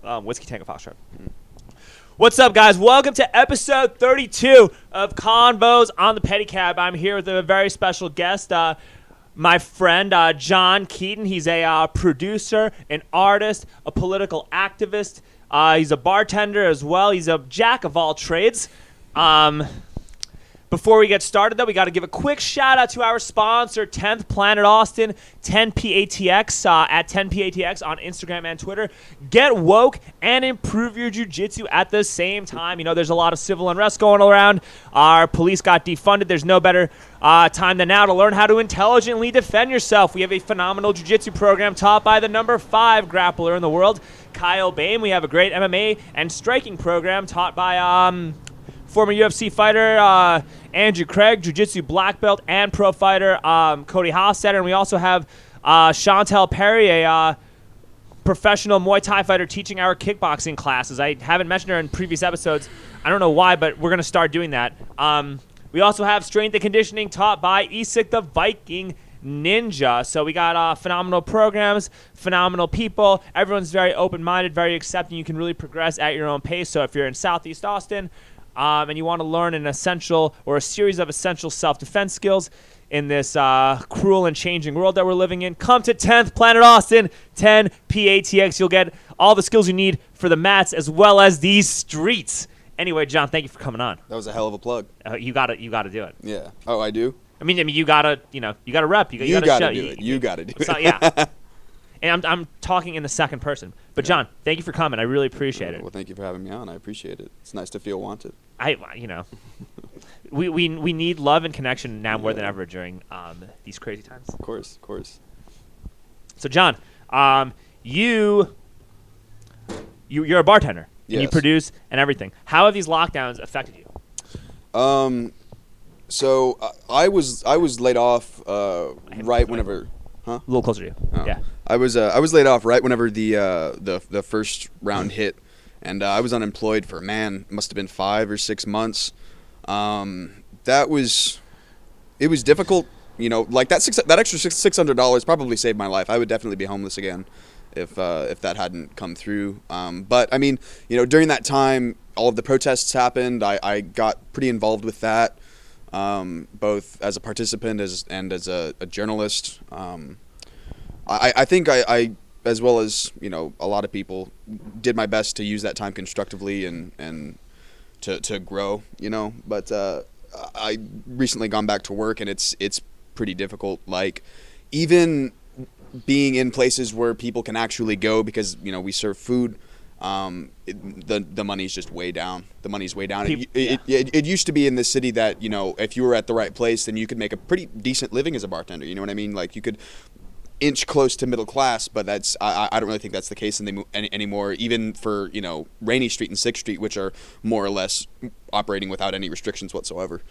Whiskey Tango Foxtrot. What's up, guys? Welcome to episode 32 of Convos on the Pedicab. I'm here with a very special guest, my friend John Keaton. He's a producer, an artist, a political activist. He's a bartender as well. He's a jack of all trades. Before we get started, though, we got to give a quick shout-out to our sponsor, 10th Planet Austin, 10PATX, at 10PATX on Instagram and Twitter. Get woke and improve your jiu-jitsu at the same time. You know, there's a lot of civil unrest going around. Our police got defunded. There's no better time than now to learn how to intelligently defend yourself. We have a phenomenal jiu-jitsu program taught by the number 5 grappler in the world, Kyle Bain. We have a great MMA and striking program taught by former UFC fighter Andrew Craig, jiu-jitsu black belt and pro fighter Cody Hofstetter. And we also have Chantel Perry, a professional Muay Thai fighter teaching our kickboxing classes. I haven't mentioned her in previous episodes. I don't know why, but we're going to start doing that. We also have strength and conditioning taught by Isak the Viking Ninja. So we got phenomenal programs, phenomenal people. Everyone's very open-minded, very accepting. You can really progress at your own pace. So if you're in Southeast Austin, and you want to learn an essential or a series of essential self-defense skills in this cruel and changing world that we're living in, come to 10th Planet Austin, 10 PATX. You'll get all the skills you need for the mats as well as these streets. Anyway, John, thank you for coming on. That was a hell of a plug. You got to do it. Yeah. Oh, I do? I mean, you got to rep. You got to do it. You got to do it. So, yeah. And I'm talking in the second person. But, John, thank you for coming. I really appreciate it. Well, thank you for having me on. I appreciate it. It's nice to feel wanted. We need love and connection now more than ever during these crazy times. Of course. So, John, you're a bartender. Yes. And you produce and everything. How have these lockdowns affected you? So I was laid off right whenever. Huh? A little closer to you. Oh. Yeah. I was laid off right whenever the first round hit, and I was unemployed for must have been 5 or 6 months. It was difficult, like that extra $600 probably saved my life. I would definitely be homeless again if that hadn't come through. But I mean, during that time, all of the protests happened. I got pretty involved with that. Both as a participant and as a journalist. I think I, as well as, a lot of people, did my best to use that time constructively and to grow, But I recently gone back to work, and it's pretty difficult. Like, even being in places where people can actually go because, we serve food, the money's just way down. The money's way down. It used to be in this city that, if you were at the right place, then you could make a pretty decent living as a bartender. You know what I mean? Like, you could inch close to middle class, but I don't really think that's the case anymore, even for, Rainy Street and 6th Street, which are more or less operating without any restrictions whatsoever.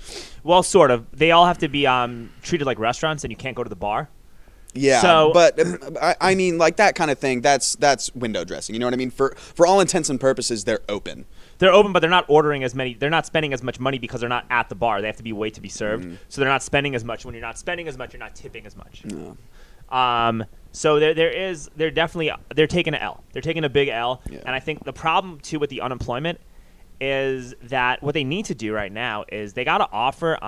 Well, sort of. They all have to be treated like restaurants, and you can't go to the bar. Yeah, so, but I mean, like, that kind of thing, that's window dressing. You know what I mean? For all intents and purposes, they're open. They're open, but they're not ordering as many. They're not spending as much money because they're not at the bar. They have to be wait to be served. Mm-hmm. So they're not spending as much. When you're not spending as much, you're not tipping as much. No. So they're taking an L. They're taking a big L. Yeah. And I think the problem too with the unemployment is that what they need to do right now is they got to offer.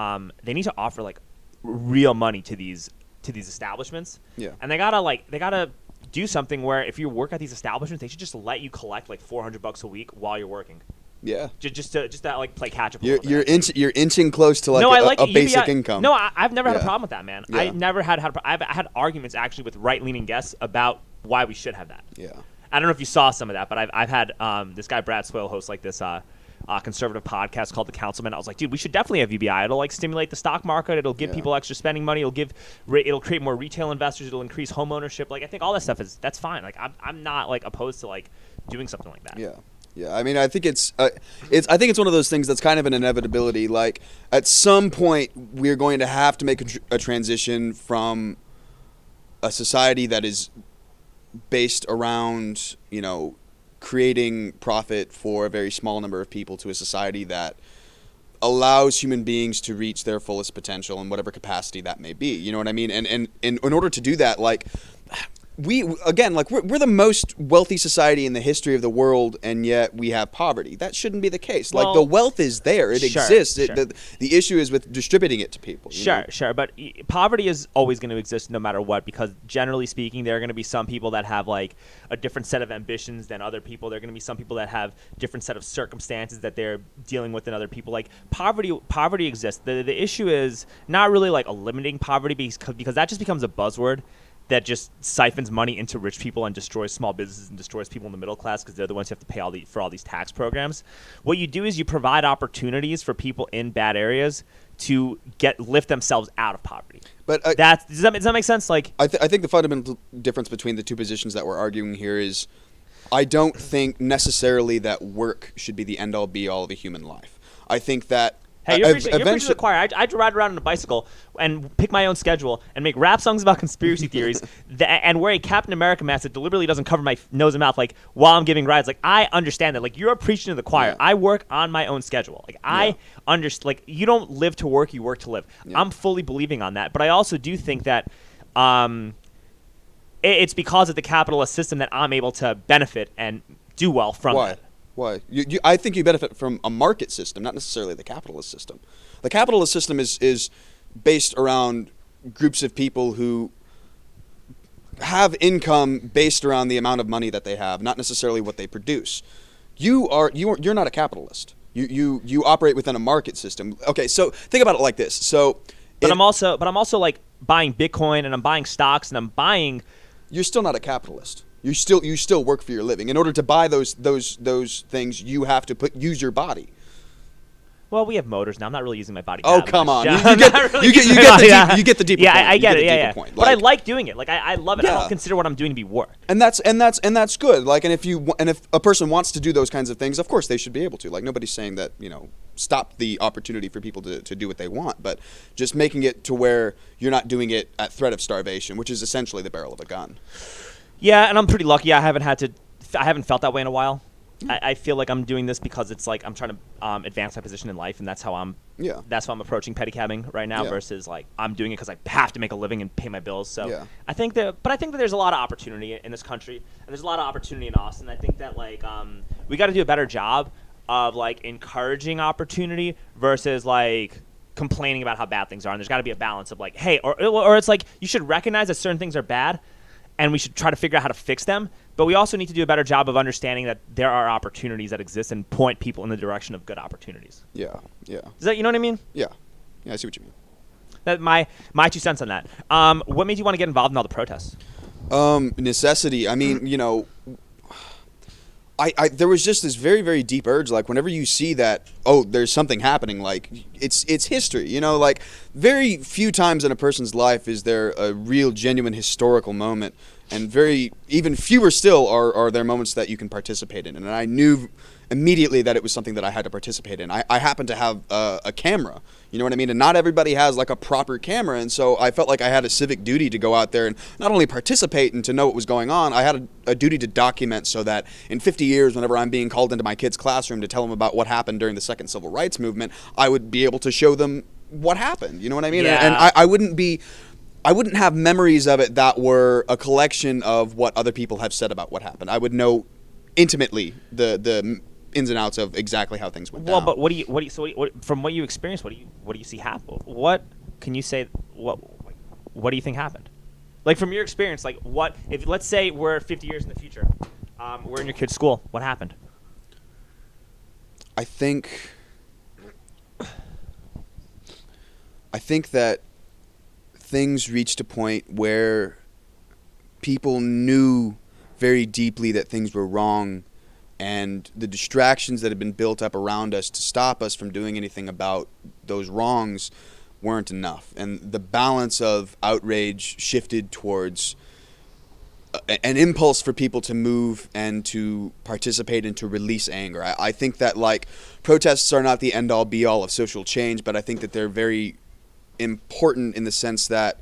They need to offer like real money to these establishments. Yeah. And they gotta do something where if you work at these establishments, they should just let you collect like $400 a week while you're working. Yeah. Just to like play catch up. You're inching close to like a basic income. No, I've never had a problem with that, man. Yeah. I never had. I've had arguments actually with right-leaning guests about why we should have that. Yeah. I don't know if you saw some of that, but I've had this guy Brad Swale host like this conservative podcast called The Councilman. I was like, dude, we should definitely have UBI. It'll like stimulate the stock market. It'll give people extra spending money. It'll create more retail investors. It'll increase home ownership. Like, I think all that stuff that's fine. Like, I'm not like opposed to like doing something like that. Yeah. Yeah, I mean, I think it's one of those things that's kind of an inevitability. Like, at some point, we're going to have to make a transition from a society that is based around, creating profit for a very small number of people to a society that allows human beings to reach their fullest potential in whatever capacity that may be. You know what I mean? And in order to do that, like, we're the most wealthy society in the history of the world, and yet we have poverty. That shouldn't be the case. Well, like, the wealth is there; it sure, exists. sure. The issue is with distributing it to people. Sure. But poverty is always going to exist no matter what, because generally speaking, there are going to be some people that have like a different set of ambitions than other people. There are going to be some people that have different set of circumstances that they're dealing with than other people. Like poverty exists. The issue is not really like eliminating poverty, because that just becomes a buzzword that just siphons money into rich people and destroys small businesses and destroys people in the middle class, because they're the ones who have to pay for all these tax programs. What you do is you provide opportunities for people in bad areas to lift themselves out of poverty. But does that make sense? Like, I think the fundamental difference between the two positions that we're arguing here is, I don't think necessarily that work should be the end-all be-all of a human life. I think that hey, you're preaching to the choir. I ride around on a bicycle and pick my own schedule and make rap songs about conspiracy theories and wear a Captain America mask that deliberately doesn't cover my nose and mouth, like, while I'm giving rides. Like, I understand that. Like, you're preaching to the choir. Yeah. I work on my own schedule. Like, I understand. Like, you don't live to work, you work to live. Yeah. I'm fully believing on that. But I also do think that it's because of the capitalist system that I'm able to benefit and do well from it. Why? I think you benefit from a market system, not necessarily the capitalist system. The capitalist system is based around groups of people who have income based around the amount of money that they have, not necessarily what they produce. You're not a capitalist. You operate within a market system. Okay, so think about it like this. But I'm also like buying Bitcoin, and I'm buying stocks, and I'm buying. You're still not a capitalist. You still work for your living. In order to buy those things, you have to use your body. Well, we have motors now. I'm not really using my body. Oh, come on! You get the deeper point. I get it. Yeah. Point. But I like doing it. Like, I love it. Yeah. I don't consider what I'm doing to be work. And that's good. Like, and if a person wants to do those kinds of things, of course they should be able to. Like, nobody's saying that, stop the opportunity for people to do what they want, but just making it to where you're not doing it at threat of starvation, which is essentially the barrel of a gun. Yeah, and I'm pretty lucky. I haven't felt that way in a while. I feel like I'm doing this because it's like I'm trying to advance my position in life, and that's how I'm approaching pedicabbing right now. Versus like I'm doing it because I have to make a living and pay my bills. So I think that there's a lot of opportunity in this country, and there's a lot of opportunity in Austin. I think that like we got to do a better job of like encouraging opportunity versus like complaining about how bad things are. And there's got to be a balance of like, hey, or it's like you should recognize that certain things are bad, and we should try to figure out how to fix them. But we also need to do a better job of understanding that there are opportunities that exist and point people in the direction of good opportunities. Yeah. Is that, you know what I mean? Yeah, I see what you mean. That my 2 cents on that. What made you want to get involved in all the protests? Necessity. I mean, there was just this very, very deep urge. Like, whenever you see that, there's something happening, like it's history. Like, very few times in a person's life is there a real, genuine historical moment, and even fewer still are there moments that you can participate in. And I knew immediately that it was something that I had to participate in. I happened to have a camera, you know what I mean? And not everybody has like a proper camera, and so I felt like I had a civic duty to go out there and not only participate and to know what was going on, I had a duty to document, so that in 50 years, whenever I'm being called into my kid's classroom to tell them about what happened during the second civil rights movement, I would be able to show them what happened, you know what I mean? Yeah. And I wouldn't have memories of it that were a collection of what other people have said about what happened. I would know intimately the ins and outs of exactly how things went down. Well, but from what you experienced, what do you see happen? What can you say? What do you think happened? Like, from your experience, like, what if, let's say we're 50 years in the future, we're in your kid's school, what happened? I think that things reached a point where people knew very deeply that things were wrong, and the distractions that had been built up around us to stop us from doing anything about those wrongs weren't enough. And the balance of outrage shifted towards an impulse for people to move and to participate and to release anger. I think that, like, protests are not the end-all be-all of social change, but I think that they're very important in the sense that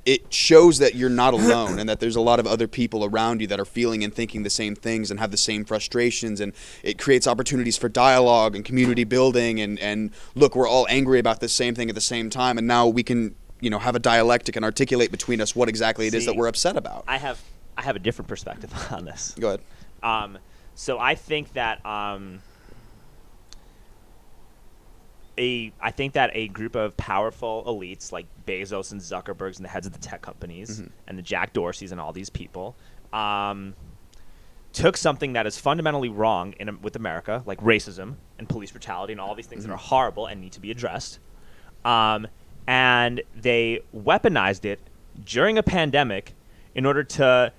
it shows that you're not alone and that there's a lot of other people around you that are feeling and thinking the same things and have the same frustrations, and it creates opportunities for dialogue and community building, and look, we're all angry about the same thing at the same time, and now we can have a dialectic and articulate between us what exactly it is that we're upset about. I have I have a different perspective on this. Go ahead. So I think that a group of powerful elites like Bezos and Zuckerbergs and the heads of the tech companies and the Jack Dorseys and all these people took something that is fundamentally wrong with America, like racism and police brutality and all these things that are horrible and need to be addressed, and they weaponized it during a pandemic in order to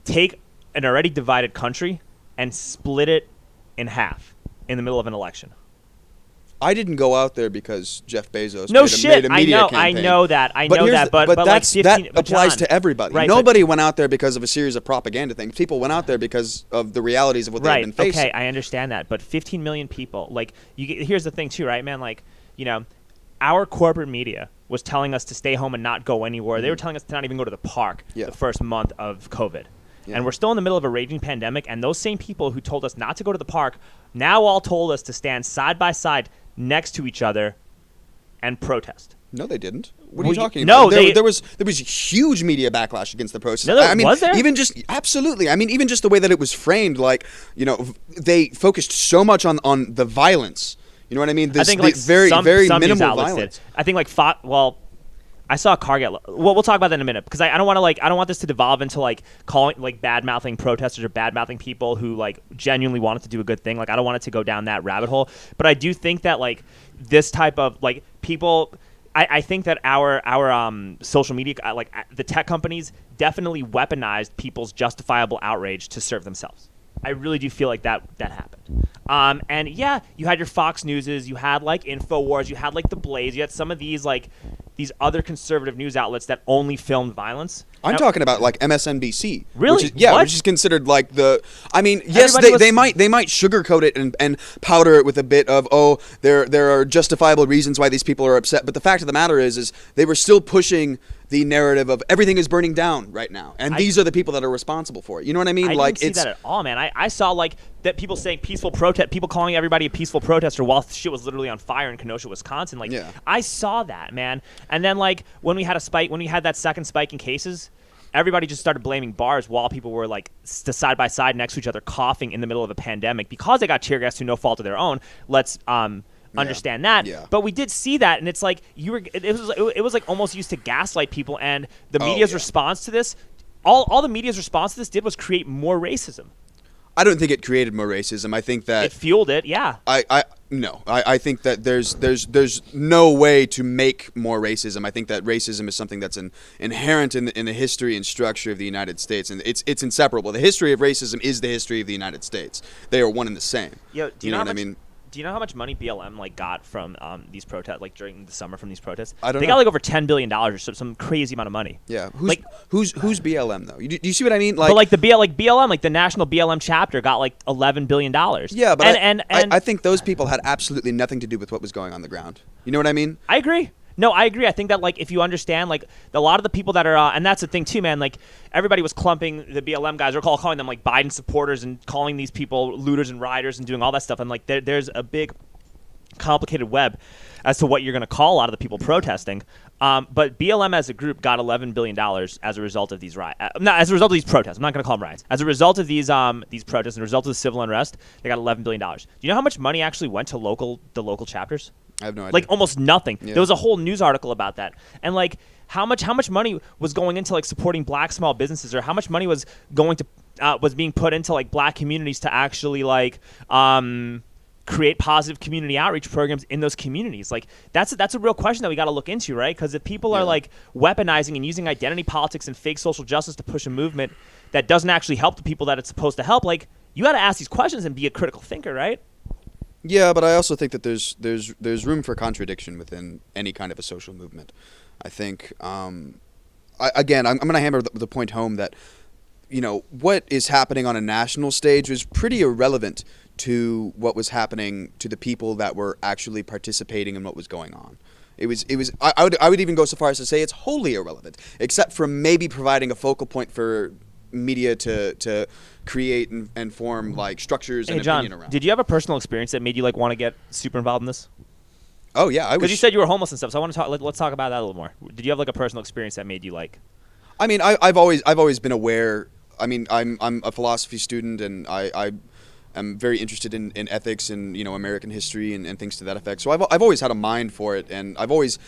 take an already divided country and split it in half in the middle of an election. I didn't go out there because Jeff Bezos No made shit. a media campaign. I know that. But that's, like 15, that but applies John, to everybody. right, Nobody went out there because of a series of propaganda things. People went out there because of the realities of what they've been facing. Okay, I understand that. But 15 million people, like, here's the thing too, right, man? Like, our corporate media was telling us to stay home and not go anywhere. They were telling us to not even go to the park the first month of COVID. Yeah. And we're still in the middle of a raging pandemic, and those same people who told us not to go to the park now all told us to stand side by side next to each other and protest. No, they didn't. What are you talking about? No, there was huge media backlash against the protest. No, was there? Even just absolutely. I mean, even just the way that it was framed, like they focused so much on the violence. You know what I mean? I think very some minimal violence. I think I saw a car get. Well, we'll talk about that in a minute because I don't want this to devolve into like calling like bad mouthing protesters or bad mouthing people who like genuinely wanted to do a good thing. Like I don't want it to go down that rabbit hole. But I do think that like this type of like people. I think that our social media like the tech companies definitely weaponized people's justifiable outrage to serve themselves. I really do feel like that happened. And yeah, you had your Fox Newses, you had like InfoWars, you had like The Blaze, you had some of these other conservative news outlets that only filmed violence. I'm talking about like MSNBC. Really? Which is considered like the. I mean, yes, they might sugarcoat it and powder it with a bit of there are justifiable reasons why these people are upset. But the fact of the matter is they were still pushing the narrative of everything is burning down right now, and these are the people that are responsible for it. You know what I mean? I didn't see that at all, man. I saw like that people saying peaceful protest, people calling everybody a peaceful protester while shit was literally on fire in Kenosha, Wisconsin. Like I saw that, man. And then like when we had that second spike in cases, everybody just started blaming bars while people were like side by side next to each other coughing in the middle of a pandemic because they got tear gas through no fault of their own. Let's understand that. Yeah. But we did see that, and it's like it was like almost used to gaslight people, and the media's response to this, all the media's response to this did was create more racism. I don't think it created more racism. I think that it fueled it. Yeah. I think that there's no way to make more racism. I think that racism is something that's inherent in the history and structure of the United States, and it's inseparable. The history of racism is the history of the United States. They are one and the same. Yo, do you know what I mean? Do you know how much money BLM like got from these protests, like during the summer from these protests? I don't know. They got like over $10 billion or some crazy amount of money. Yeah. Who's BLM though? Do you see what I mean? Like, but like the BLM, like the national BLM chapter got like $11 billion. Yeah, but I think those people had absolutely nothing to do with what was going on the ground. You know what I mean? I agree. No, I agree. I think that like if you understand like a lot of the people that are and that's the thing too, man. Like everybody was clumping the BLM guys or calling them like Biden supporters and calling these people looters and rioters and doing all that stuff. And like there's a big complicated web as to what you're going to call a lot of the people protesting. But BLM as a group got $11 billion as a result of these as a result of these protests. I'm not going to call them riots. As a result of these protests and a result of the civil unrest, they got $11 billion. Do you know how much money actually went to the local chapters? I have no idea. Like almost nothing. Yeah. There was a whole news article about that. And like how much money was going into like supporting black small businesses, or how much money was going to was being put into like black communities to actually like create positive community outreach programs in those communities. Like that's a real question that we got to look into, right? Because if people are like weaponizing and using identity politics and fake social justice to push a movement that doesn't actually help the people that it's supposed to help, like you got to ask these questions and be a critical thinker, right? Yeah, but I also think that there's room for contradiction within any kind of a social movement. I think, I'm going to hammer the point home that, what is happening on a national stage was pretty irrelevant to what was happening to the people that were actually participating in what was going on. I would even go so far as to say it's wholly irrelevant, except for maybe providing a focal point for media to create and form like structures and John, opinion around. Did you have a personal experience that made you like want to get super involved in this? Oh yeah, because you said you were homeless and stuff. So I want to talk. Let's talk about that a little more. Did you have like a personal experience that made you like? I mean, I've always been aware. I mean, I'm a philosophy student, and I am very interested in ethics and American history and things to that effect. So I've always had a mind for it, and I've always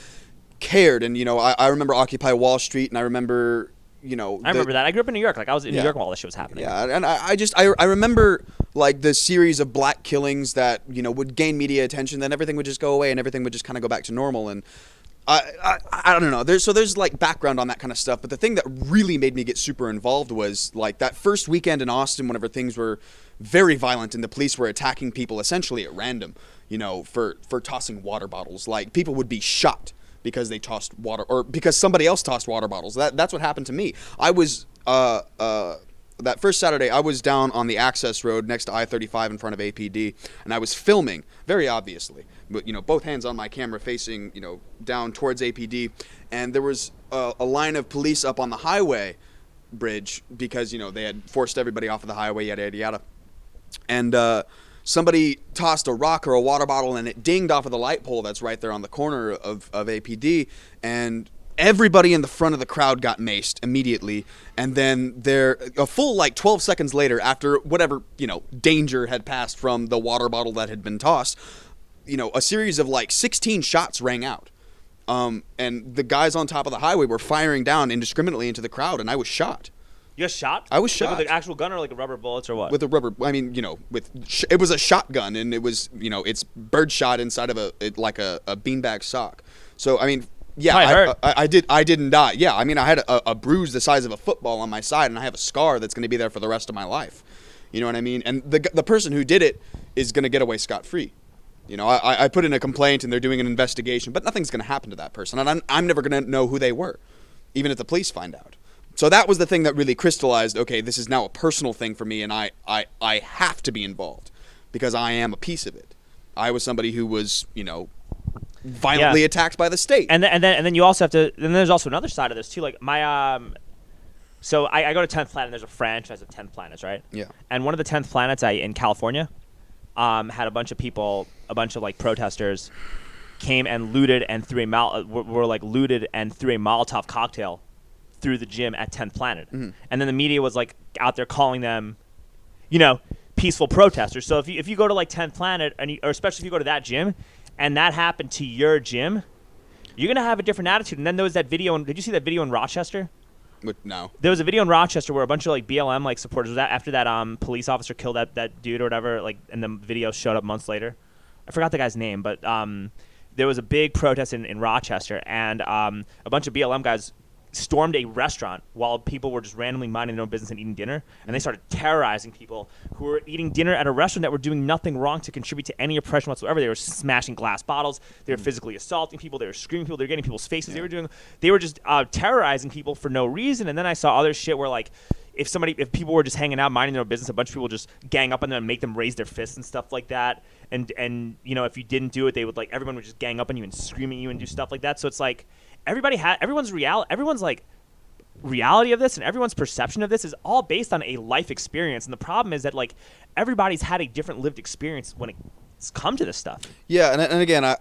cared. And I remember Occupy Wall Street, and I remember I remember that. I grew up in New York. Like I was in New York while all this shit was happening. Yeah, and I remember like the series of black killings that would gain media attention, then everything would just go away and everything would just kind of go back to normal. And I don't know. There's like background on that kind of stuff, but the thing that really made me get super involved was like that first weekend in Austin, whenever things were very violent and the police were attacking people essentially at random, for tossing water bottles. Like people would be shot because they tossed water, or because somebody else tossed water bottles. That's what happened to me. I was that first Saturday, I was down on the access road next to I-35 in front of APD, and I was filming, very obviously, but both hands on my camera facing down towards APD, and there was a line of police up on the highway bridge because they had forced everybody off of the highway, yada yada yada, and somebody tossed a rock or a water bottle and it dinged off of the light pole that's right there on the corner of APD, and everybody in the front of the crowd got maced immediately. And then a full like 12 seconds later, after whatever danger had passed from the water bottle that had been tossed, a series of like 16 shots rang out, and the guys on top of the highway were firing down indiscriminately into the crowd, and I was shot. You got shot? I was shot. Like with an actual gun or like a rubber bullets or what? With a rubber, I mean, it was a shotgun, and it was, it's bird shot inside of a beanbag sock. So, I mean, yeah, I didn't die. Yeah, I mean, I had a bruise the size of a football on my side, and I have a scar that's going to be there for the rest of my life. You know what I mean? And the person who did it is going to get away scot-free. I put in a complaint, and they're doing an investigation, but nothing's going to happen to that person, and I'm never going to know who they were, even if the police find out. So that was the thing that really crystallized, okay, this is now a personal thing for me, and I have to be involved because I am a piece of it. I was somebody who was, violently attacked by the state. And then you also have to, and there's also another side of this too. Like my, so I go to 10th Planet, and there's a franchise of 10th Planets, right? Yeah. And one of the 10th Planets in California had a bunch of people, a bunch of like protesters came and looted and threw looted and threw a Molotov cocktail through the gym at 10th Planet. Mm-hmm. And then the media was like out there calling them, peaceful protesters. So if you go to like 10th Planet, or especially if you go to that gym, and that happened to your gym, you're going to have a different attitude. And then there was that video, did you see that video in Rochester? No. There was a video in Rochester where a bunch of like BLM like supporters, after that police officer killed that dude or whatever, like, and the video showed up months later. I forgot the guy's name, but there was a big protest in Rochester, and a bunch of BLM guys stormed a restaurant while people were just randomly minding their own business and eating dinner, and they started terrorizing people who were eating dinner at a restaurant that were doing nothing wrong to contribute to any oppression whatsoever. They were smashing glass bottles, they were physically assaulting people, they were screaming people, they were getting people's faces, they were just terrorizing people for no reason. And then I saw other shit where like if people were just hanging out minding their own business, a bunch of people would just gang up on them and make them raise their fists and stuff like that. And if you didn't do it, they would like, everyone would just gang up on you and scream at you and do stuff like that. So it's like everyone's like reality of this and everyone's perception of this is all based on a life experience. And the problem is that like everybody's had a different lived experience when it's come to this stuff. Yeah, and again, I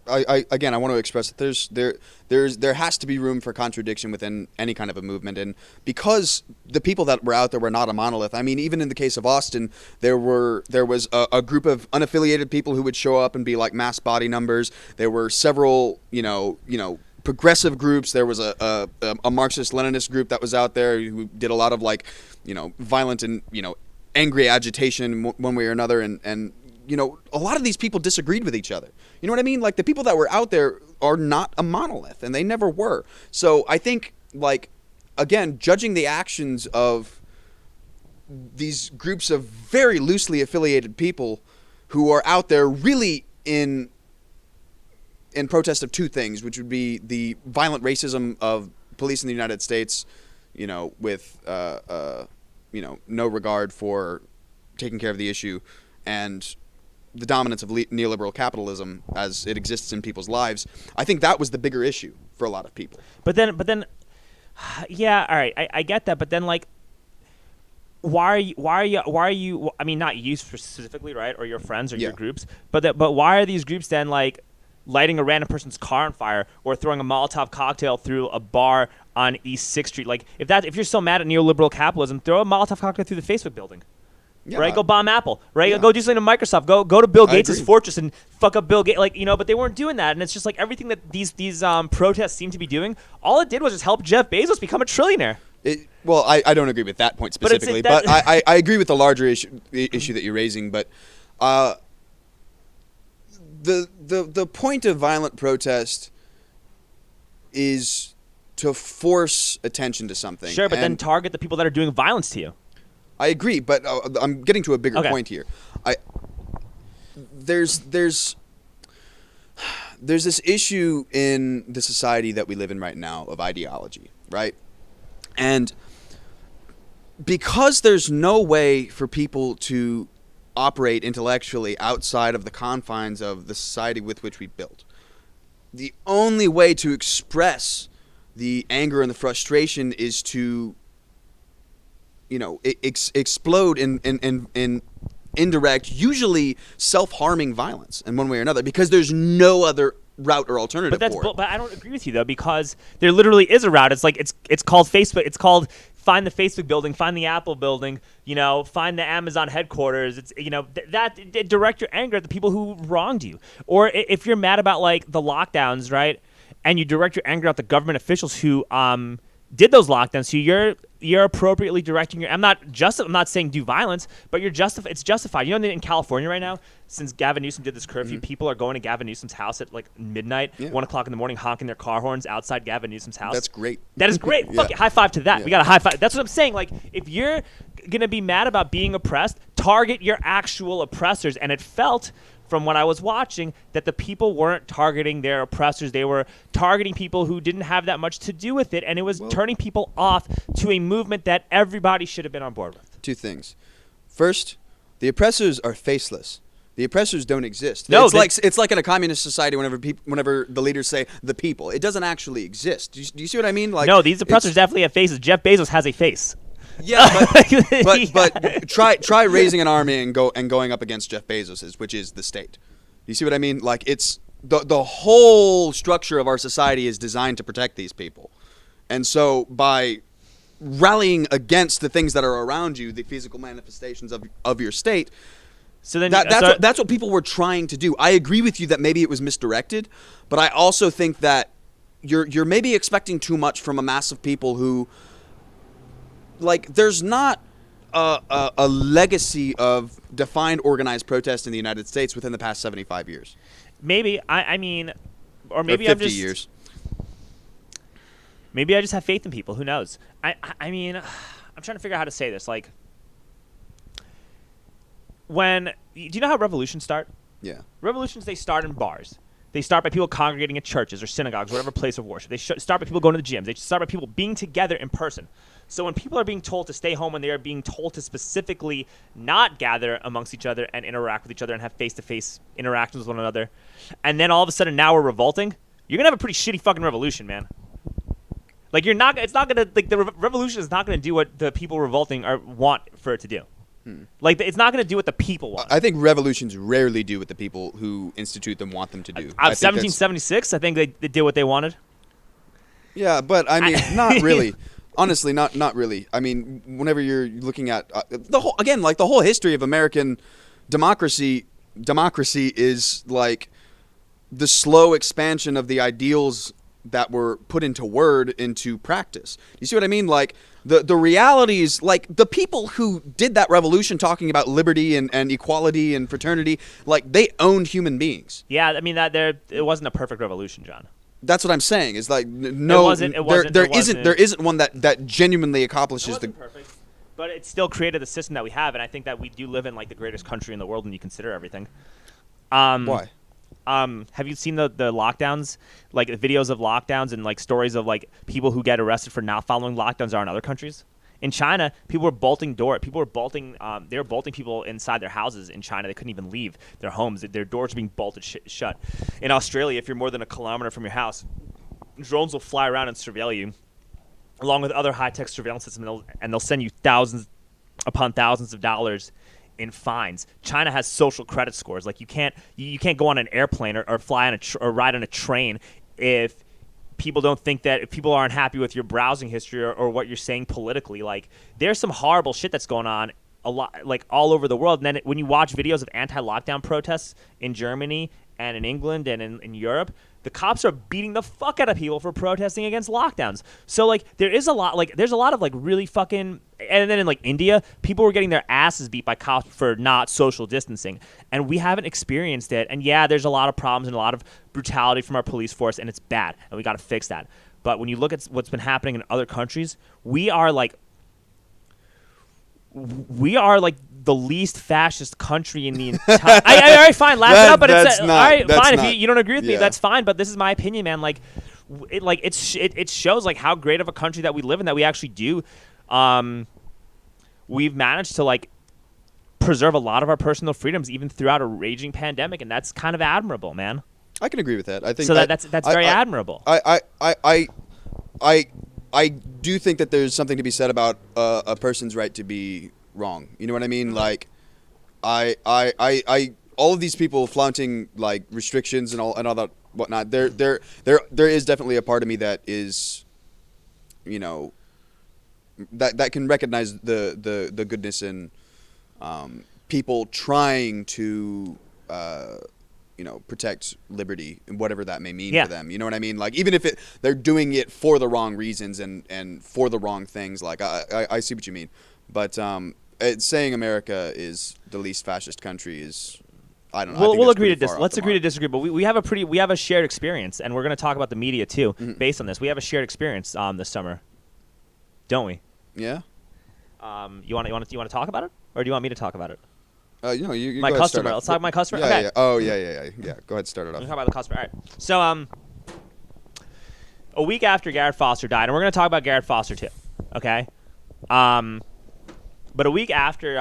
want to express that there has to be room for contradiction within any kind of a movement, and because the people that were out there were not a monolith. I mean, even in the case of Austin, there was a group of unaffiliated people who would show up and be like mass body numbers. There were several, progressive groups. There was a Marxist-Leninist group that was out there who did a lot of like, violent and angry agitation one way or another, and a lot of these people disagreed with each other. You know what I mean? Like the people that were out there are not a monolith, and they never were. So I think, like, again, judging the actions of these groups of very loosely affiliated people who are out there really in protest of two things, which would be the violent racism of police in the United States, with no regard for taking care of the issue, and the dominance of neoliberal capitalism as it exists in people's lives. I think that was the bigger issue for a lot of people. But then, yeah, all right, I get that. But then, like, why are you? I mean, not you specifically, right, or your friends or your groups, but why are these groups then like lighting a random person's car on fire or throwing a Molotov cocktail through a bar on East 6th Street. Like, if you're so mad at neoliberal capitalism, throw a Molotov cocktail through the Facebook building. Yeah. Right, go bomb Apple. Right, Yeah. go do something to Microsoft. Go to Bill I Gates' agree. fortress and fuck up Bill Gates. Like, but they weren't doing that, and it's just like everything that these protests seem to be doing. All it did was just help Jeff Bezos become a trillionaire. Well, I don't agree with that point But it's- specifically, that- but I agree with the larger issue that you're raising. But the point of violent protest is to force attention to something. Sure, but then And target the people that are doing violence to you. I agree, but I'm getting to a bigger Okay. point here. There's this issue in the society that we live in right now of ideology, right? And because there's no way for people to operate intellectually outside of the confines of the society with which we built, the only way to express the anger and the frustration is to, explode in indirect, usually self-harming violence in one way or another, because there's no other route or alternative for it. But I don't agree with you though, because there literally is a route. It's like it's called Facebook. It's called find the Facebook building, find the Apple building, find the Amazon headquarters. It's direct your anger at the people who wronged you. Or if you're mad about like the lockdowns, right? And you direct your anger at the government officials who did those lockdowns. So you're appropriately directing your. I'm not saying do violence, but it's justified. In California right now, since Gavin Newsom did this curfew, people are going to Gavin Newsom's house at like midnight, 1 o'clock in the morning, honking their car horns outside Gavin Newsom's house. That's great. That is great. Yeah. Fuck it. High five to that. Yeah. We got a high five. That's what I'm saying. Like, if you're gonna be mad about being oppressed, target your actual oppressors. And it felt, from what I was watching, that the people weren't targeting their oppressors. They were targeting people who didn't have that much to do with it, and it was turning people off to a movement that everybody should have been on board with. Two things. First, the oppressors are faceless. The oppressors don't exist. No, it's like in a communist society whenever the leaders say the people. It doesn't actually exist. Do you see what I mean? Like, no, these oppressors definitely have faces. Jeff Bezos has a face. Yeah, but try raising an army and going up against Jeff Bezos, which is the state. You see what I mean? Like, it's the whole structure of our society is designed to protect these people, and so by rallying against the things that are around you, the physical manifestations of your state. So then that's what people were trying to do. I agree with you that maybe it was misdirected, but I also think that you're maybe expecting too much from a mass of people who, like, there's not a legacy of defined organized protest in the United States within the past 75 years. Maybe I mean, or maybe or I'm 50 just years. Maybe I just have faith in people. Who knows? I mean, I'm trying to figure out how to say this. Like, do you know how revolutions start? Yeah. Revolutions, they start in bars. They start by people congregating at churches or synagogues, whatever place of worship. They start by people going to the gyms. They start by people being together in person. So when people are being told to stay home and they are being told to specifically not gather amongst each other and interact with each other and have face-to-face interactions with one another, and then all of a sudden now we're revolting, you're going to have a pretty shitty fucking revolution, man. Like, the revolution is not going to do what the people revolting want for it to do. Like, it's not going to do what the people want. I think revolutions rarely do what the people who institute them want them to do. 1776, I think they did what they wanted. Yeah, but I mean, not really. Honestly, not really. I mean, whenever you're looking at the whole history of American democracy is like the slow expansion of the ideals that were put into practice. You see what I mean? Like, the reality is, like, the people who did that revolution talking about liberty and equality and fraternity, like, they owned human beings. Yeah, I mean, it wasn't a perfect revolution, John. That's what I'm saying. Is like no, there isn't one that genuinely accomplishes it wasn't perfect, but it still created the system that we have, and I think that we do live in like the greatest country in the world when you consider everything. Why? Have you seen the lockdowns, like the videos of lockdowns and like stories of like people who get arrested for not following lockdowns are in other countries? In China, people were bolting doors. People were bolting. They were bolting people inside their houses in China. They couldn't even leave their homes. Their doors were being bolted shut. In Australia, if you're more than a kilometer from your house, drones will fly around and surveil you, along with other high-tech surveillance systems, and they'll send you thousands upon thousands of dollars in fines. China has social credit scores. Like, you can't go on an airplane or fly on or ride on a train if people don't think that if people aren't happy with your browsing history or what you're saying politically, like there's some horrible shit that's going on a lot, like all over the world. And then when you watch videos of anti-lockdown protests in Germany and in England and in Europe, the cops are beating the fuck out of people for protesting against lockdowns. So like there's a lot of like really fucking, and then in like India, people were getting their asses beat by cops for not social distancing, and we haven't experienced it. And yeah, there's a lot of problems and a lot of brutality from our police force, and it's bad, and we got to fix that. But when you look at what's been happening in other countries, we are like the least fascist country in the entire. All right, fine, laugh it up, but it's all right, fine. If you don't agree with me, that's fine. But this is my opinion, man. Like, it shows like how great of a country that we live in, that we actually do. We've managed to like preserve a lot of our personal freedoms even throughout a raging pandemic, and that's kind of admirable, man. I can agree with that. I think so. That's very admirable. I do think that there's something to be said about a person's right to be wrong. You know what I mean? Like, I all of these people flaunting like restrictions and all that whatnot. There is definitely a part of me that is, you know, that can recognize the goodness in people trying to you know, protect liberty and whatever that may mean for them. You know what I mean? Like, even if they're doing it for the wrong reasons and for the wrong things, like I see what you mean. But saying America is the least fascist country is, I don't know. We'll agree to let's agree to disagree. But we have a shared experience, and we're going to talk about the media too, based on this. We have a shared experience this summer, don't we? Yeah. You want to talk about it, or do you want me to talk about it? You know, you my go customer. Let's talk about my customer. Yeah, okay. Yeah. Oh, yeah. Go ahead, start it off. Let's talk about the customer. All right. So, a week after Garrett Foster died, and we're going to talk about Garrett Foster too, okay? But a week after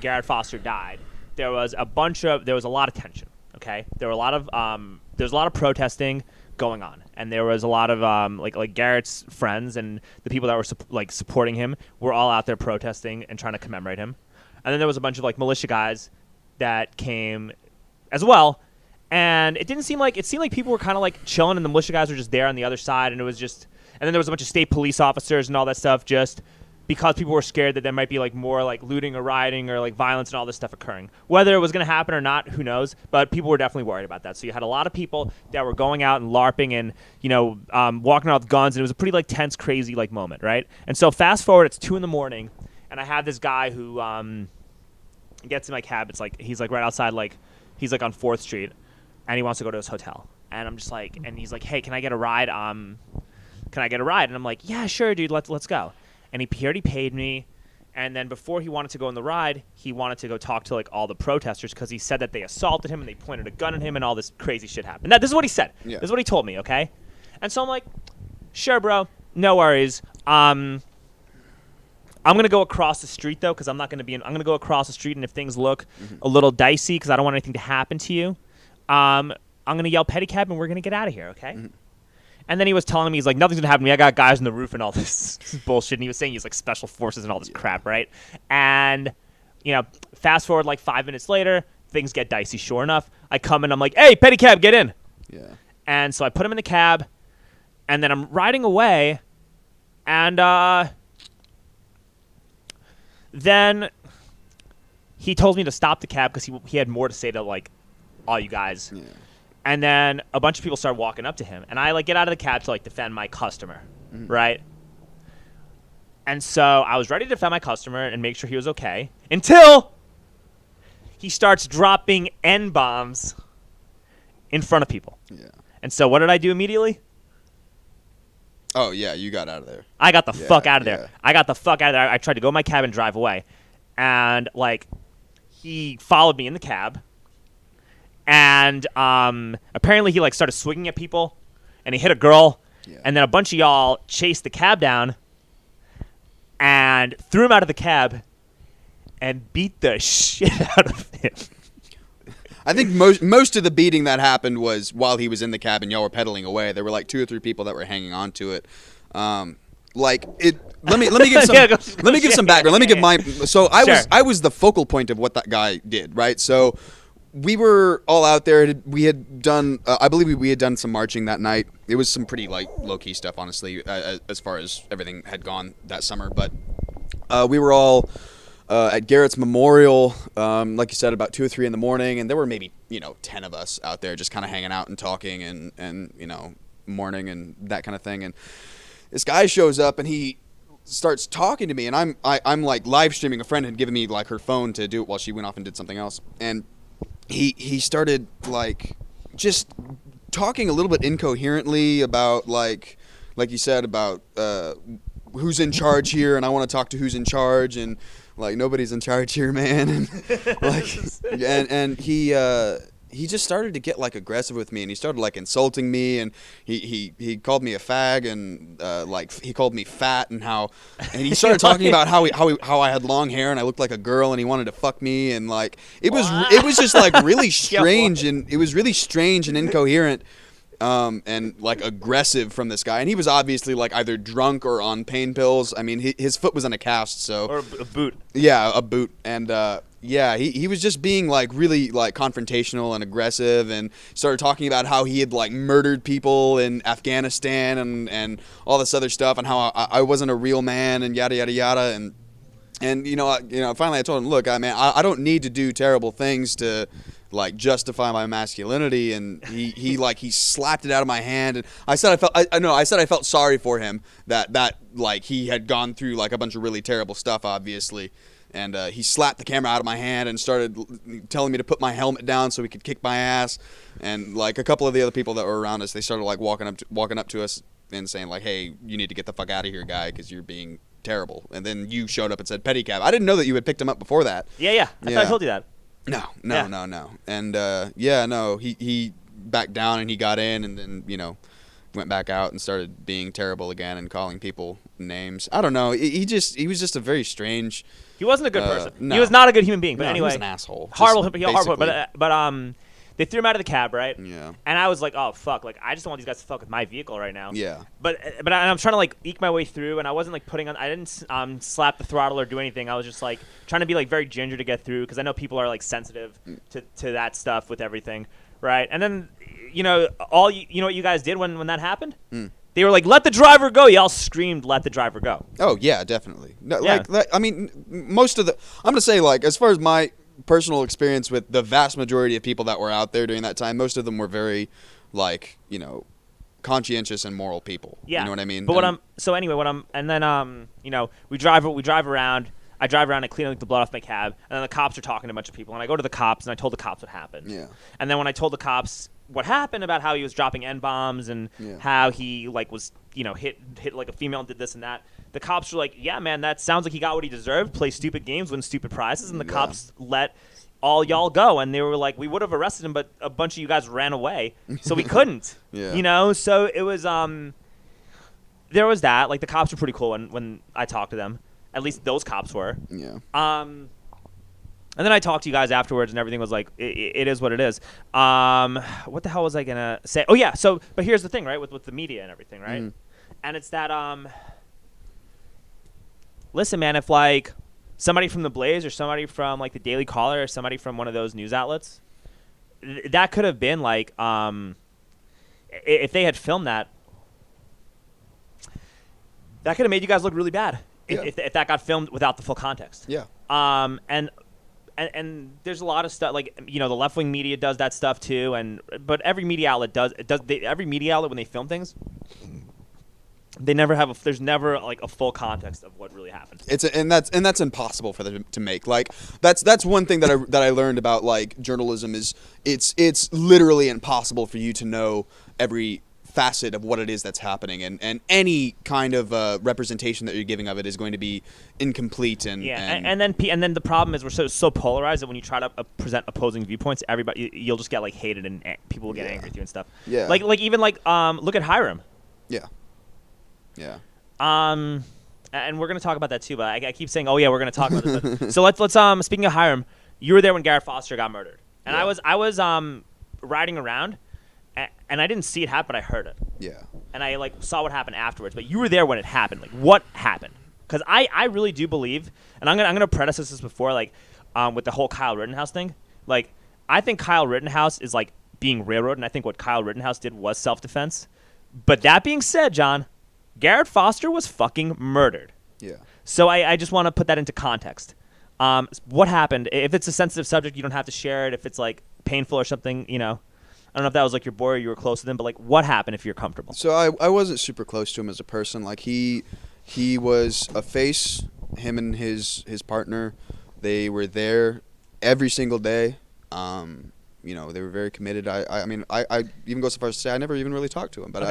Garrett Foster died, there was a lot of tension, okay? There was a lot of protesting going on, and there was a lot of like Garrett's friends and the people that were supporting him were all out there protesting and trying to commemorate him. And then there was a bunch of like militia guys that came as well, and it seemed like people were kind of like chilling, and the militia guys were just there on the other side, and then there was a bunch of state police officers and all that stuff, just because people were scared that there might be like more like looting or rioting or like violence and all this stuff occurring. Whether it was going to happen or not, who knows? But people were definitely worried about that. So you had a lot of people that were going out and LARPing and, you know, walking around with guns, and it was a pretty like tense, crazy like moment, right? And so fast forward, it's 2 a.m. and I have this guy who gets in my cab. It's like he's like right outside, like he's like on 4th Street, and he wants to go to his hotel. And I'm just like, and he's like, hey, can I get a ride? And I'm like, yeah, sure, dude, let's go. And he already paid me. And then before he wanted to go on the ride, he wanted to go talk to like all the protesters because he said that they assaulted him and they pointed a gun at him and all this crazy shit happened. Now, this is what he said. Yeah. This is what he told me, okay? And so I'm like, sure, bro, no worries. I'm going to go across the street, though, because I'm going to go across the street, and if things look a little dicey because I don't want anything to happen to you, I'm going to yell Pedicab, and we're going to get out of here, okay? And then he was telling me, he's like, nothing's going to happen to me. I got guys on the roof and all this bullshit. And he was saying he's like special forces and all this crap, right? And, you know, fast forward like 5 minutes later, things get dicey. Sure enough, I come in, I'm like, hey, Pedicab, get in. Yeah. And so I put him in the cab, and then I'm riding away, and then he told me to stop the cab because he had more to say to like all you guys. Yeah. And then a bunch of people start walking up to him, and I like get out of the cab to like defend my customer, right? And so I was ready to defend my customer and make sure he was okay until he starts dropping N-bombs in front of people. Yeah. And so what did I do immediately? Oh, yeah, you got out of there. I got the fuck out of there. I got the fuck out of there. I tried to go in my cab and drive away. And, like, he followed me in the cab. And apparently he, like, started swinging at people. And he hit a girl. Yeah. And then a bunch of y'all chased the cab down and threw him out of the cab and beat the shit out of him. I think most of the beating that happened was while he was in the cab and y'all were pedaling away. There were like 2 or 3 people that were hanging on to it. Like it. Let me give some. Let me give some background. Let me give my. So I was the focal point of what that guy did. Right. So we were all out there. We had done. I believe we had done some marching that night it was some pretty low key stuff, honestly, as far as everything had gone that summer. But we were all at Garrett's memorial, like you said, about 2 or 3 in the morning, and there were maybe 10 of us out there just kind of hanging out and talking and mourning and that kind of thing. And this guy shows up and he starts talking to me, and I'm like live streaming. A friend had given me like her phone to do it while she went off and did something else, and he started like just talking a little bit incoherently about like you said about who's in charge here, and I want to talk to who's in charge, and like nobody's in charge here, man. And like and he just started to get like aggressive with me, and he started like insulting me, and he called me a fag, and like he called me fat, and he started talking about how I had long hair and I looked like a girl, and he wanted to fuck me, and like it was just like really strange, and it was really strange and incoherent. And like aggressive from this guy, and he was obviously like either drunk or on pain pills. I mean, his foot was in a cast, so or a boot. Yeah, a boot, and he was just being like really like confrontational and aggressive, and started talking about how he had like murdered people in Afghanistan and all this other stuff, and how I wasn't a real man, and yada yada yada, and finally I told him, look, I don't need to do terrible things to like justify my masculinity, and he slapped it out of my hand, and I said I felt sorry for him that like he had gone through like a bunch of really terrible stuff, obviously, and he slapped the camera out of my hand and started telling me to put my helmet down so he could kick my ass, and like a couple of the other people that were around us, they started like walking up to us and saying like, hey, you need to get the fuck out of here, guy, because you're being terrible. And then you showed up and said Pedicab. I didn't know that you had picked him up before that. Yeah. I thought I told you that. No. And he backed down, and he got in, and then went back out and started being terrible again and calling people names. I don't know. He was just a very strange. He wasn't a good person. No. He was not a good human being. But no, anyway, he was an asshole. Horrible. But they threw him out of the cab, right? Yeah. And I was like, oh fuck! Like I just don't want these guys to fuck with my vehicle right now. Yeah. But I'm trying to like eke my way through, and I wasn't like putting on. I didn't slap the throttle or do anything. I was just like trying to be like very ginger to get through, because I know people are like sensitive to that stuff with everything, right? And then you know what you guys did when that happened? They were like, let the driver go. Y'all screamed, let the driver go. Oh yeah, definitely. No, Yeah. I mean, most of the. I'm gonna say like as far as my personal experience with the vast majority of people that were out there during that time, most of them were very like conscientious and moral people. Yeah. You know what I mean? But we drive around. I drive around and clean like the blood off my cab, and then the cops are talking to a bunch of people, and I go to the cops and I told the cops what happened. Yeah. And then when I told the cops what happened about how he was dropping N-bombs and how he like was hit like a female and did this and that, the cops were like, yeah, man, that sounds like he got what he deserved, play stupid games, win stupid prizes, and the cops let all y'all go, and they were like, we would have arrested him, but a bunch of you guys ran away, so we couldn't. So it was there was that. Like the cops were pretty cool when I talked to them. At least those cops were. Yeah. And then I talked to you guys afterwards, and everything was like, it is what it is. What the hell was I gonna say? Oh yeah. So, but here's the thing, right? With the media and everything, right? And it's that listen, man, if like somebody from the Blaze or somebody from like the Daily Caller or somebody from one of those news outlets, that could have been like, if they had filmed that, that could have made you guys look really bad. If that got filmed without the full context. Yeah. And there's a lot of stuff like the left wing media does that stuff too, but every media outlet does every media outlet when they film things, they never have there's never like a full context of what really happened. That's impossible for them to make. Like that's one thing that I learned about like journalism is it's literally impossible for you to know every facet of what it is that's happening, and any kind of representation that you're giving of it is going to be incomplete and then the problem is we're so polarized that when you try to present opposing viewpoints, you'll just get like hated and people will get angry with you and stuff. Yeah. Like even look at Hiram. Yeah. Yeah. And we're gonna talk about that too, but I keep saying, oh yeah, we're gonna talk about it. But, so let's speaking of Hiram, you were there when Garrett Foster got murdered, and I was riding around. And I didn't see it happen, but I heard it. Yeah. And I like saw what happened afterwards. But you were there when it happened. Like, what happened? Because I really do believe, and I'm gonna preface this before, like, with the whole Kyle Rittenhouse thing. Like, I think Kyle Rittenhouse is like being railroaded, and I think what Kyle Rittenhouse did was self-defense. But that being said, John, Garrett Foster was fucking murdered. Yeah. So I just want to put that into context. What happened? If it's a sensitive subject, you don't have to share it. If it's like painful or something, I don't know if that was like your boy or you were close to them, but like what happened if you're comfortable? So I wasn't super close to him as a person. Like he was a face. Him and his partner, they were there every single day. They were very committed. I mean, I even go so far as to say I never even really talked to him, but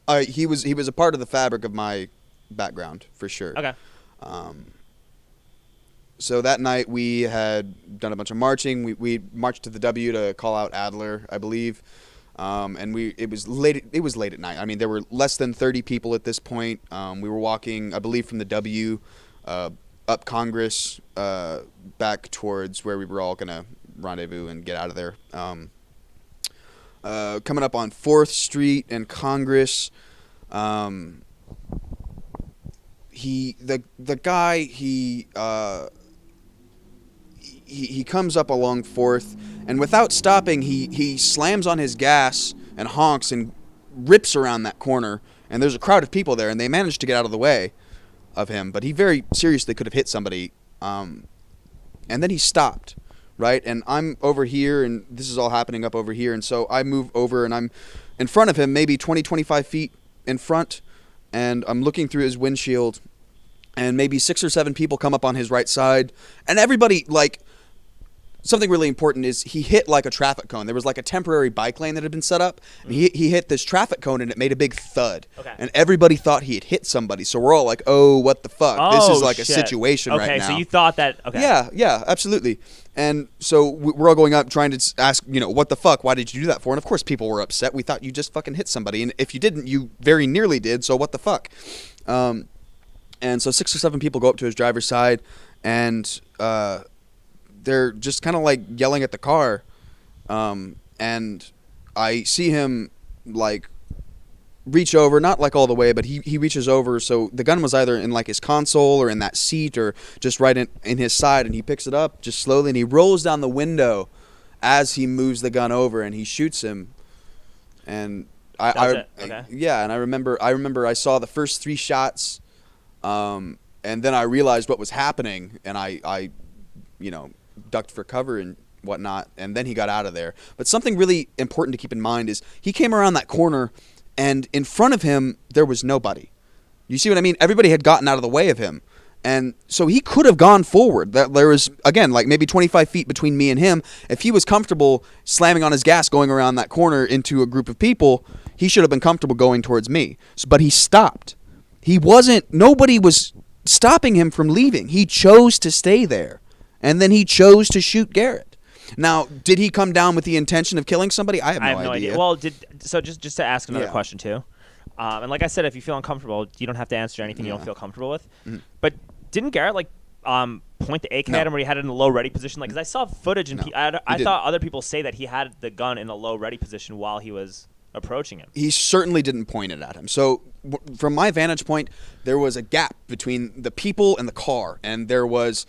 okay. he was a part of the fabric of my background for sure. Okay. So that night we had done a bunch of marching. We marched to the W to call out Adler, I believe. And it was late at night. I mean, there were less than 30 people at this point. We were walking, I believe, from the W up Congress back towards where we were all gonna rendezvous and get out of there. Coming up on 4th Street and Congress, the guy he comes up along 4th, and without stopping, he slams on his gas and honks and rips around that corner. And there's a crowd of people there, and they managed to get out of the way of him. But he very seriously could have hit somebody. And then he stopped, right? And I'm over here, and this is all happening up over here. And so I move over, and I'm in front of him, maybe 20, 25 feet in front, and I'm looking through his windshield, and maybe 6 or 7 people come up on his right side, and everybody, like, something really important is he hit like a traffic cone. There was like a temporary bike lane that had been set up. And he hit this traffic cone and it made a big thud. Okay. And everybody thought he had hit somebody. So we're all like, oh, what the fuck? This is like shit. a situation right now. Okay, so you thought that. Okay. Yeah, absolutely. And so we're all going up trying to ask, what the fuck? Why did you do that for? And of course people were upset. We thought you just fucking hit somebody. And if you didn't, you very nearly did. So what the fuck? And so 6 or 7 people go up to his driver's side and they're just kind of like yelling at the car, and I see him like reach over, not like all the way, but he reaches over, so the gun was either in like his console or in that seat or just right in his side, and he picks it up just slowly and he rolls down the window as he moves the gun over and he shoots him. And and I remember I saw the first 3 shots, and then I realized what was happening, and I ducked for cover and whatnot, and then he got out of there. But something really important to keep in mind is he came around that corner, and in front of him there was nobody. You see what I mean? Everybody had gotten out of the way of him, and so he could have gone forward. That there was, again, like maybe 25 feet between me and him. If he was comfortable slamming on his gas going around that corner into a group of people, he should have been comfortable going towards me. But he stopped. Nobody was stopping him from leaving. He chose to stay there. And then he chose to shoot Garrett. Now, did he come down with the intention of killing somebody? I have no idea. Well, just to ask another question too, and like I said, if you feel uncomfortable, you don't have to answer anything you don't feel comfortable with. Mm-hmm. But didn't Garrett point the AK at him, where he had it in a low ready position? Like, 'cause I saw footage and I thought other people say that he had the gun in a low ready position while he was approaching him. He certainly didn't point it at him. So from my vantage point, there was a gap between the people and the car, and there was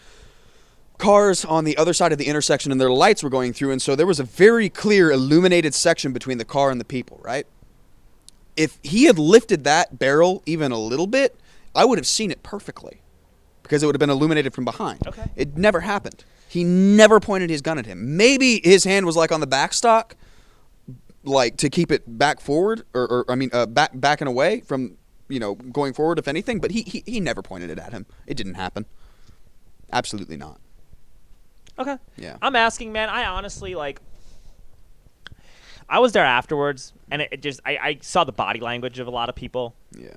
cars on the other side of the intersection, and their lights were going through, and so there was a very clear illuminated section between the car and the people, right? If he had lifted that barrel even a little bit, I would have seen it perfectly because it would have been illuminated from behind. Okay. It never happened. He never pointed his gun at him. Maybe his hand was like on the backstock, like to keep it back forward, or back and away from, going forward, if anything, but he never pointed it at him. It didn't happen. Absolutely not. Okay. Yeah. I'm asking, man. I honestly, I was there afterwards, and I saw the body language of a lot of people. Yeah.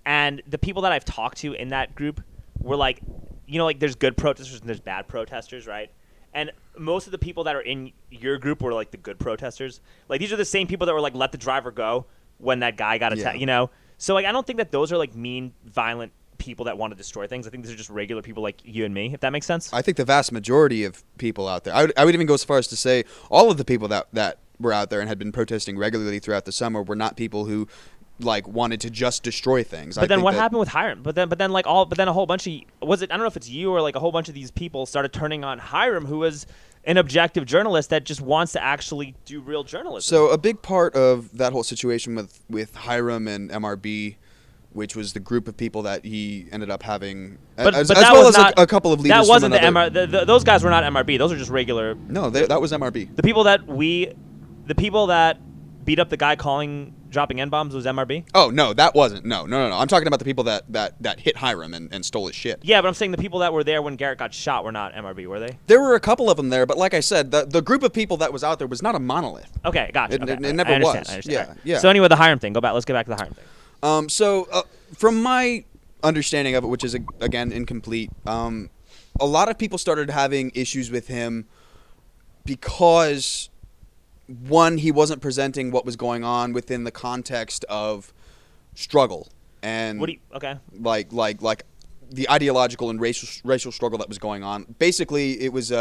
And the people that I've talked to in that group were like, there's good protesters and there's bad protesters, right? And most of the people that are in your group were like the good protesters. Like, these are the same people that were like, let the driver go when that guy got attacked, So, I don't think that those are like mean, violent people that want to destroy things. I think these are just regular people like you and me, if that makes sense. I think the vast majority of people out there, I would even go as far as to say all of the people that were out there and had been protesting regularly throughout the summer were not people who wanted to just destroy things. But then what happened with Hiram? But then a whole bunch of, I don't know if it's you or like a whole bunch of these people started turning on Hiram, who was an objective journalist that just wants to actually do real journalism. So a big part of that whole situation with Hiram and MRB, which was the group of people that he ended up having, as that well was as not, a couple of leaders. That wasn't from another, the MR. Those guys were not MRB. Those are just regular. No, that was MRB. The people that beat up the guy dropping N-bombs was MRB? Oh, no, that wasn't. No. I'm talking about the people that hit Hiram and stole his shit. Yeah, but I'm saying the people that were there when Garrett got shot were not MRB, were they? There were a couple of them there, but like I said, the group of people that was out there was not a monolith. Okay, gotcha. It never was. I understand. Yeah. So anyway, the Hiram thing. Let's get back to the Hiram thing. So from my understanding of it, which is, again, incomplete, a lot of people started having issues with him because, one, he wasn't presenting what was going on within the context of struggle and like the ideological and racial struggle that was going on. Basically, it was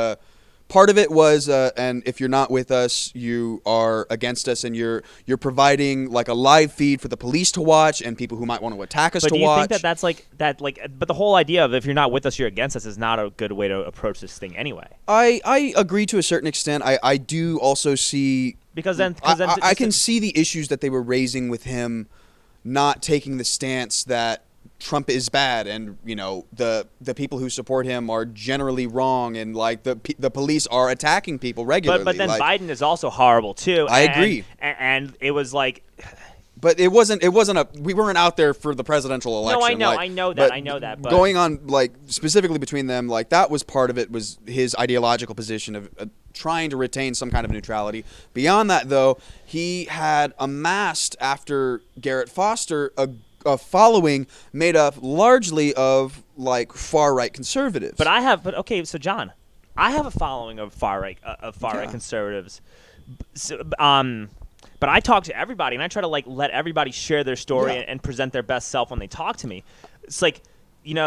part of it was and if you're not with us, you are against us, and you're providing like a live feed for the police to watch and people who might want to attack us to watch. But do you think that's like that? But the whole idea of if you're not with us, you're against us is not a good way to approach this thing anyway. I agree to a certain extent. I do also see I can see the issues that they were raising with him not taking the stance that Trump is bad, and the people who support him are generally wrong, and like the police are attacking people regularly. But then Biden is also horrible too. I agree. And it was like. But we weren't out there for the presidential election. No, I know that. But going on, like, specifically between them, like, that was part of it, was his ideological position of trying to retain some kind of neutrality. Beyond that, though, he had amassed, after Garrett Foster, a following made up largely of, like, far-right conservatives. So John, I have a following of far-right conservatives. So, but I talk to everybody, and I try to let everybody share their story and present their best self when they talk to me. It's like,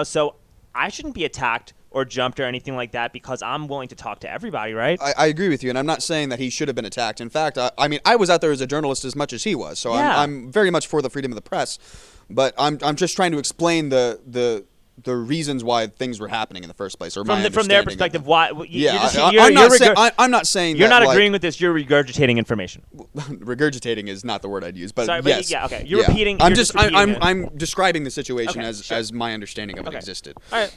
so I shouldn't be attacked or jumped or anything like that because I'm willing to talk to everybody, right? I agree with you, and I'm not saying that he should have been attacked. In fact, I was out there as a journalist as much as he was, so I'm very much for the freedom of the press. But I'm just trying to explain the reasons why things were happening in the first place, or from their perspective. Why? I'm not saying you're that, not agreeing with this. You're regurgitating information. Regurgitating is not the word I'd use, but sorry, yes, okay. You're repeating. I'm describing the situation as my understanding of it existed. All right.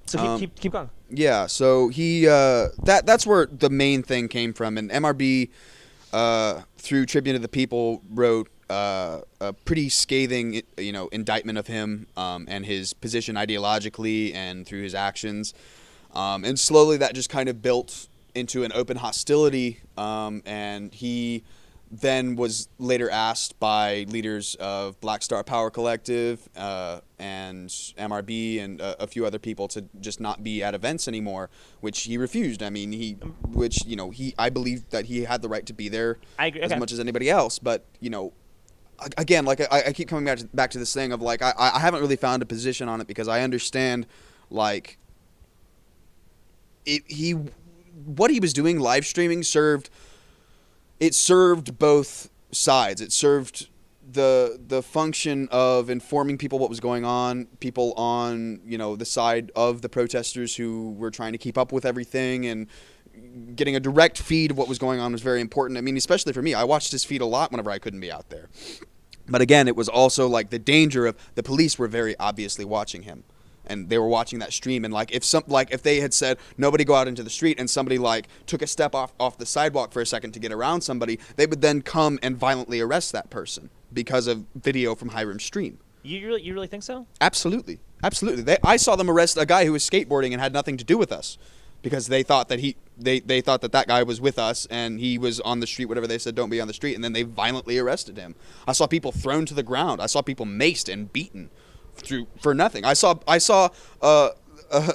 So keep going. Yeah. So he that's where the main thing came from, and MRB through Tribune of the People wrote a pretty scathing, indictment of him and his position ideologically and through his actions, and slowly that just kind of built into an open hostility. And he then was later asked by leaders of Black Star Power Collective and MRB and a few other people to just not be at events anymore, which he refused. I mean, I believe that he had the right to be there as much as anybody else, but again, like I keep coming back to this thing of like I haven't really found a position on it, because I understand like what he was doing, live streaming, served both sides. It served the function of informing people what was going on, people on the side of the protesters who were trying to keep up with everything, and getting a direct feed of what was going on was very important. I mean, especially for me, I watched his feed a lot whenever I couldn't be out there. But again, it was also like the danger of the police were very obviously watching him, and they were watching that stream. And if they had said nobody go out into the street, and somebody took a step off the sidewalk for a second to get around somebody, they would then come and violently arrest that person because of video from Hiram's stream. You really think so? Absolutely. I saw them arrest a guy who was skateboarding and had nothing to do with us, because they thought that they thought that guy was with us, and he was on the street, whatever they said, don't be on the street, and then they violently arrested him. I saw people thrown to the ground. I saw people maced and beaten for nothing. I saw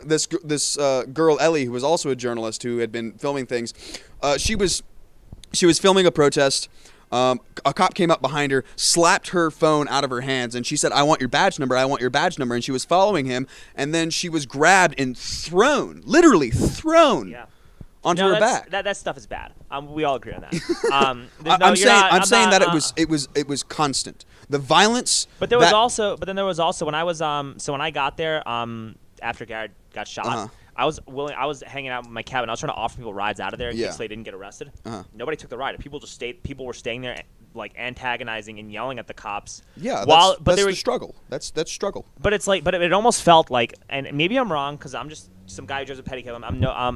this girl Ellie, who was also a journalist who had been filming things. She was filming a protest. A cop came up behind her, slapped her phone out of her hands, and she said, "I want your badge number, I want your badge number." And she was following him, and then she was grabbed and literally thrown onto her back. That stuff is bad. We all agree on that. I'm saying that it was constant. The violence. But there was also when I was when I got there after Garrett got shot. I was hanging out with my cabin. I was trying to offer people rides out of there in case they didn't get arrested. Nobody took the ride. People just stayed. People were staying there, like antagonizing and yelling at the cops. Yeah, that's the struggle. That's struggle. But it's like, but it almost felt like, and maybe I'm wrong because I'm just some guy who drives a pedicab.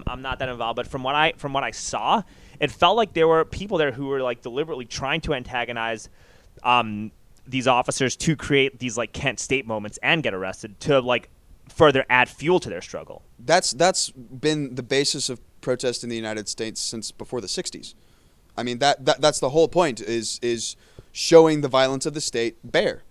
I'm not that involved. But from what I saw, it felt like there were people there who were like deliberately trying to antagonize these officers to create these like Kent State moments and get arrested to like further add fuel to their struggle. That's been the basis of protest in the United States since before the 60s. I mean, that's the whole point is showing the violence of the state bare.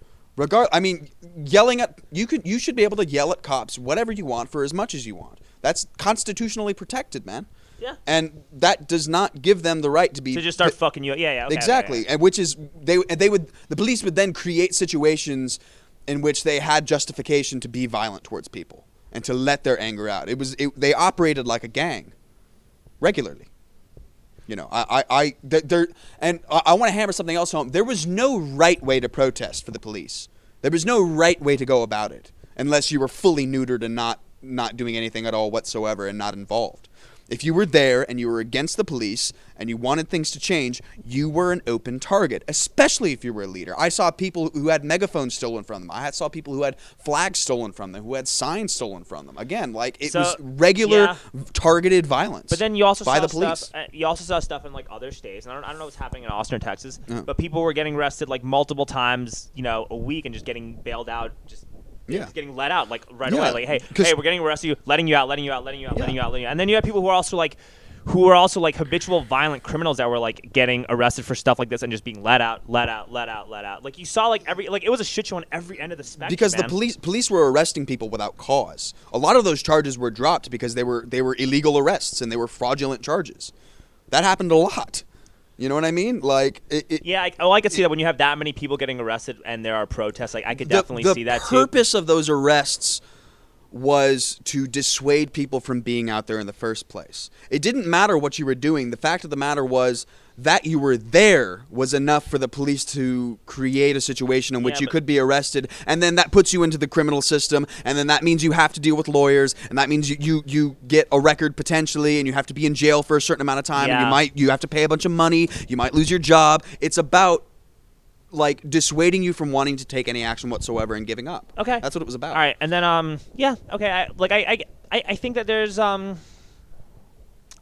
I mean, yelling at you should be able to yell at cops whatever you want for as much as you want. That's constitutionally protected, man. Yeah. And that does not give them the right to be to just start fucking you. Yeah. Okay, exactly. okay. And which is the police would then create situations in which they had justification to be violent towards people and to let their anger out. They operated like a gang regularly. You know, I want to hammer something else home. There was no right way to protest for the police. There was no right way to go about it unless you were fully neutered and not doing anything at all whatsoever and not involved. If you were there and you were against the police and you wanted things to change, you were an open target, especially if you were a leader. I saw people who had megaphones stolen from them. I saw people who had flags stolen from them, who had signs stolen from them. Again, like it was regular targeted violence. But then you also by saw the police. Stuff, you also saw stuff in like other states. And I don't know what's happening in Austin or Texas, but people were getting arrested like multiple times, a week and just getting bailed out, just getting let out like right away. Like, hey, we're getting arrested. Letting you out. And then you have people who are also like habitual violent criminals that were like getting arrested for stuff like this and just being let out. Like you saw like it was a shit show on every end of the spectrum. Because man. the police were arresting people without cause. A lot of those charges were dropped because they were illegal arrests and they were fraudulent charges. That happened a lot. You know what I mean? Like, I could see that when you have that many people getting arrested and there are protests. Like, I could definitely see that too. The purpose of those arrests was to dissuade people from being out there in the first place. It didn't matter what you were doing. The fact of the matter was that you were there was enough for the police to create a situation in which you could be arrested, and then that puts you into the criminal system, and then that means you have to deal with lawyers, and that means you get a record potentially, and you have to be in jail for a certain amount of time, and you have to pay a bunch of money, you might lose your job. It's about like dissuading you from wanting to take any action whatsoever and giving up. Okay, that's what it was about. All right, and then okay, I think that there's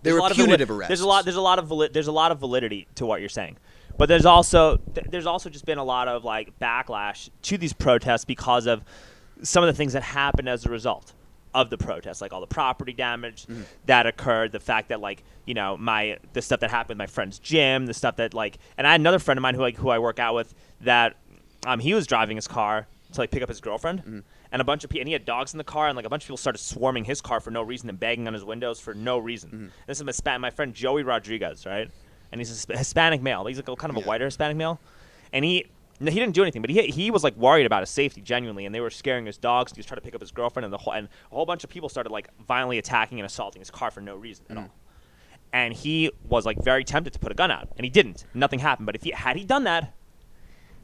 They were punitive arrests. There's a lot of validity to what you're saying, but there's also just been a lot of like backlash to these protests because of some of the things that happened as a result of the protests, like all the property damage that occurred, the fact that like the stuff that happened with my friend's gym, the stuff that like, and I had another friend of mine who I work out with that he was driving his car to like pick up his girlfriend. And a bunch of people, and he had dogs in the car, and like a bunch of people started swarming his car for no reason and banging on his windows for no reason. This is my friend Joey Rodriguez, right? And he's a Hispanic male. He's like kind of a whiter Hispanic male, and he didn't do anything, but he was like worried about his safety genuinely, and they were scaring his dogs. He was trying to pick up his girlfriend, and a whole bunch of people started like violently attacking and assaulting his car for no reason at all. And he was like very tempted to put a gun out, and he didn't. Nothing happened. But had he done that,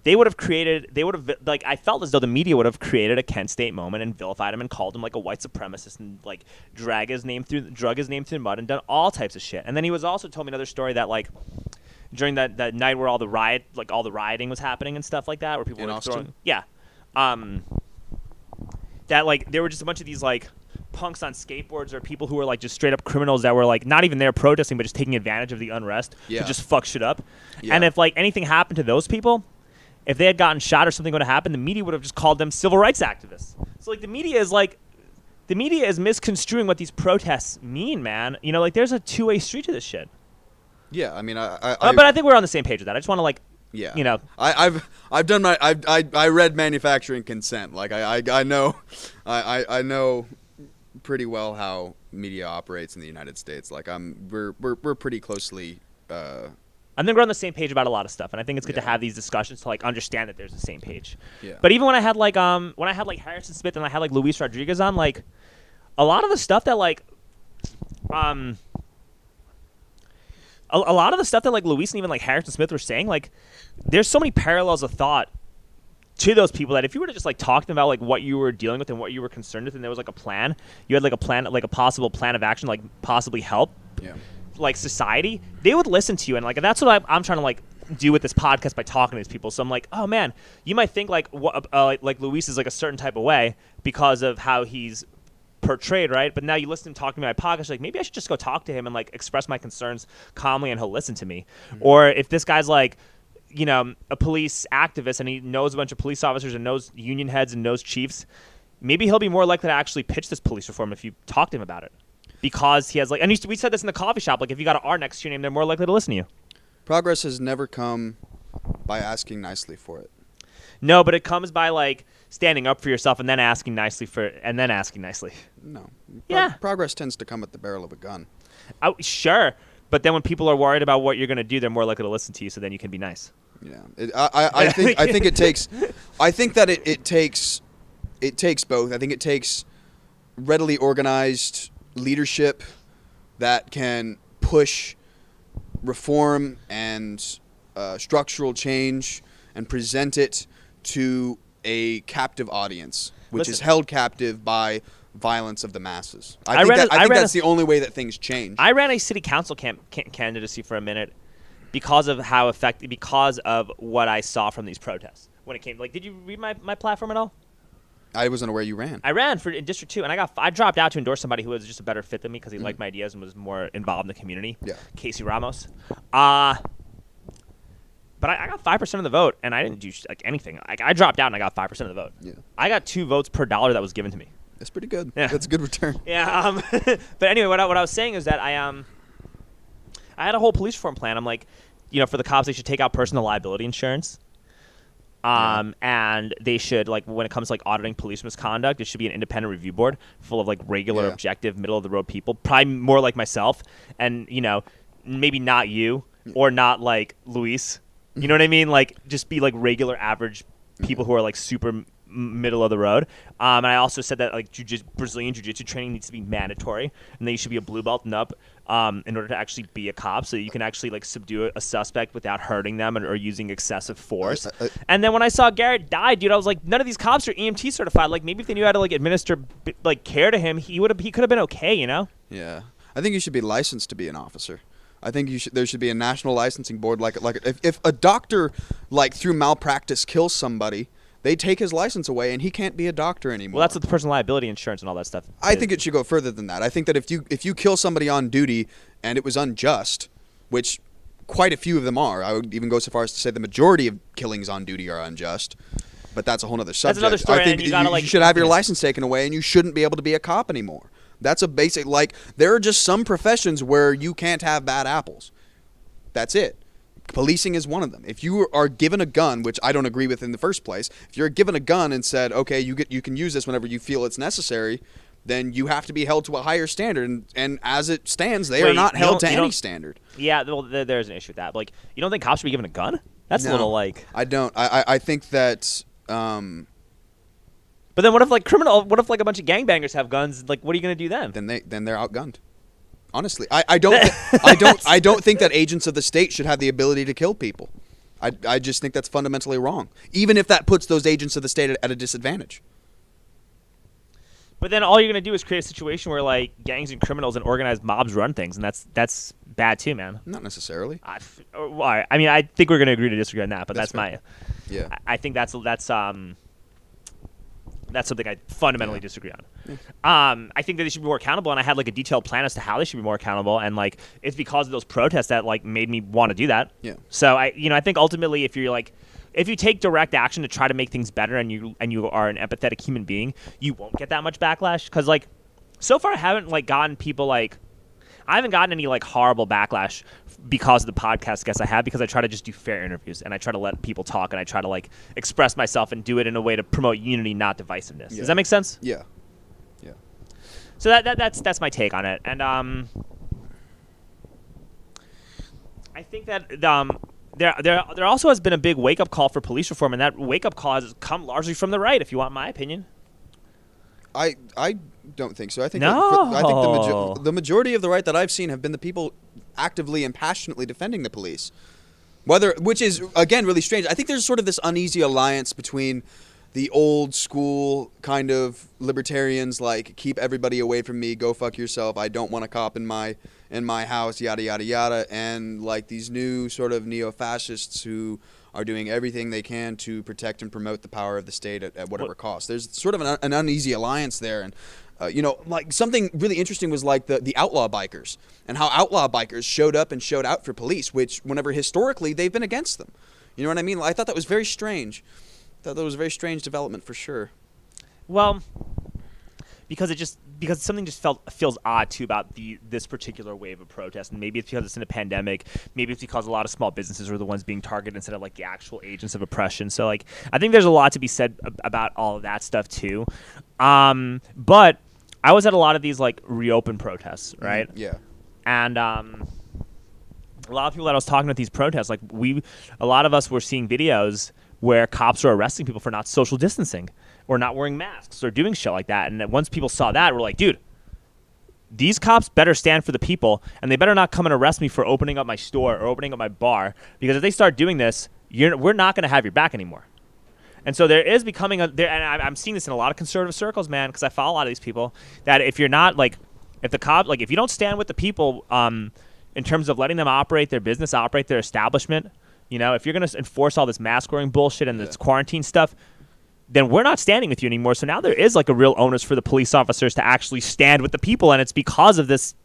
I felt as though the media would have created a Kent State moment and vilified him and called him like a white supremacist and like drug his name through the mud and done all types of shit. And then he was also told me another story that like during that night where all the rioting was happening and stuff like that, where people were throwing, that like there were just a bunch of these like punks on skateboards or people who were like just straight up criminals that were like not even there protesting but just taking advantage of the unrest to just fuck shit up. And if like anything happened to those people, if they had gotten shot or something would have happened, the media would have just called them civil rights activists. So like the media is misconstruing what these protests mean, man. Like there's a two-way street to this shit. Yeah, I mean, but I think we're on the same page with that. I just want to like, I've done my I read manufacturing consent. Like I know pretty well how media operates in the United States. Like we're pretty closely. I think we're on the same page about a lot of stuff, and I think it's good to have these discussions to like understand that there's the same page. Yeah. But even when I had like Harrison Smith and I had like Luis Rodriguez on, like a lot of the stuff that like a lot of the stuff that like Luis and even like Harrison Smith were saying, like there's so many parallels of thought to those people that if you were to just like talk to them about like what you were dealing with and what you were concerned with, and there was like a plan, you had like a plan, like a possible plan of action, like possibly help, like society, they would listen to you. And like that's what I'm trying to like do with this podcast by talking to these people. So I'm like, oh man, you might think like like Luis is like a certain type of way because of how he's portrayed, right? But now you listen to him talking to my podcast, like maybe I should just go talk to him and like express my concerns calmly, and he'll listen to me. Or if this guy's like, you know, a police activist and he knows a bunch of police officers and knows union heads and knows chiefs, maybe he'll be more likely to actually pitch this police reform if you talk to him about it, because he has like, and we said this in the coffee shop, like if you got an R next to your name, they're more likely to listen to you. Progress has never come by asking nicely for it. No, but it comes by like standing up for yourself and then asking nicely No. Yeah. Progress tends to come at the barrel of a gun. Oh, sure. But then when people are worried about what you're going to do, they're more likely to listen to you, so then you can be nice. Yeah. I think it takes, I think that it takes both. I think it takes readily organized leadership that can push reform and structural change and present it to a captive audience, which is held captive by violence of the masses. I think that's the only way that things change. I ran a city council candidacy for a minute because of how effective, because of what I saw from these protests when it came. Like, did you read my platform at all? I wasn't aware you ran. I ran in District 2, and I dropped out to endorse somebody who was just a better fit than me because he liked my ideas and was more involved in the community. Yeah. Casey Ramos. But I got 5% of the vote, and I didn't do like anything. I dropped out, and I got 5% of the vote. Yeah. I got 2 votes per dollar that was given to me. That's pretty good. Yeah. That's a good return. Yeah. But anyway, what I was saying is that I had a whole police reform plan. I'm like, you know, for the cops, they should take out personal liability insurance. And they should, like, when it comes to like auditing police misconduct, it should be an independent review board full of like regular, objective, middle of the road people, probably more like myself, and you know, maybe not you or not like Luis. You know what I mean? Like, just be like regular, average people who are like super middle of the road. And I also said that like Brazilian jiu-jitsu training needs to be mandatory, and that you should be a blue belt and up in order to actually be a cop, so you can actually like subdue a suspect without hurting them or using excessive force. And then when I saw Garrett die, dude, I was like, none of these cops are EMT certified. Like, maybe if they knew how to like administer like care to him, he could have been okay, you know? Yeah. I think you should be licensed to be an officer. I think there should be a national licensing board. Like if a doctor like through malpractice kills somebody, they take his license away and he can't be a doctor anymore. Well, that's what the personal liability insurance and all that stuff. I think it should go further than that. I think that if you kill somebody on duty and it was unjust, which quite a few of them are, I would even go so far as to say the majority of killings on duty are unjust. But that's a whole other subject. That's another story. I think you should have your license taken away and you shouldn't be able to be a cop anymore. That's a basic, like, there are just some professions where you can't have bad apples. That's it. Policing is one of them. If you are given a gun, which I don't agree with in the first place, if you're given a gun and said, okay, you can use this whenever you feel it's necessary, then you have to be held to a higher standard. And as it stands, they are not held to any standard. Yeah, well, there's an issue with that. Like, you don't think cops should be given a gun? That's a little like... I don't. I think that... But then what if like a bunch of gangbangers have guns? Like, what are you gonna do then? Then they're outgunned. Honestly, I don't think that agents of the state should have the ability to kill people. I just think that's fundamentally wrong. Even if that puts those agents of the state at a disadvantage. But then all you're gonna do is create a situation where like gangs and criminals and organized mobs run things, and that's bad too, man. Not necessarily. I mean, I think we're gonna agree to disagree on that, but that's fair. I think that's something I fundamentally disagree on. Yeah. I think that they should be more accountable, and I had like a detailed plan as to how they should be more accountable, and like it's because of those protests that like made me want to do that. Yeah. So I think ultimately if you take direct action to try to make things better, and you are an empathetic human being, you won't get that much backlash, because like so far I haven't gotten any like horrible backlash because of the podcast guests I have, because I try to just do fair interviews and I try to let people talk and I try to like express myself and do it in a way to promote unity, not divisiveness. Yeah. Does that make sense? Yeah. Yeah. So that's my take on it. And I think that there also has been a big wake up call for police reform, and that wake up call has come largely from the right, if you want my opinion. I don't think so. I think No. the majority of the right that I've seen have been the people actively and passionately defending the police. Which is, again, really strange. I think there's sort of this uneasy alliance between the old school kind of libertarians, like, keep everybody away from me, go fuck yourself, I don't want a cop in my house, yada, yada, yada, and, like, these new sort of neo-fascists who are doing everything they can to protect and promote the power of the state at whatever cost. There's sort of an uneasy alliance there, and like something really interesting was like the outlaw bikers and how outlaw bikers showed up and showed out for police, which whenever historically they've been against them. You know what I mean? I thought that was very strange. I thought that was a very strange development for sure. Well, because something just feels odd too about this particular wave of protest, and maybe it's because it's in a pandemic, maybe it's because a lot of small businesses are the ones being targeted instead of like the actual agents of oppression. So like I think there's a lot to be said about all of that stuff too. But I was at a lot of these like reopen protests, right? Yeah. And a lot of people that I was talking at these protests, like a lot of us were seeing videos where cops were arresting people for not social distancing or not wearing masks or doing shit like that. And once people saw that, we're like, dude, these cops better stand for the people, and they better not come and arrest me for opening up my store or opening up my bar, because if they start doing this, we're not going to have your back anymore. And so there is becoming and I'm seeing this in a lot of conservative circles, man, because I follow a lot of these people, that if you're not like, if the cop, like if you don't stand with the people in terms of letting them operate their business, operate their establishment, if you're going to enforce all this mask wearing bullshit and this quarantine stuff, then we're not standing with you anymore. So now there is like a real onus for the police officers to actually stand with the people, and it's because of this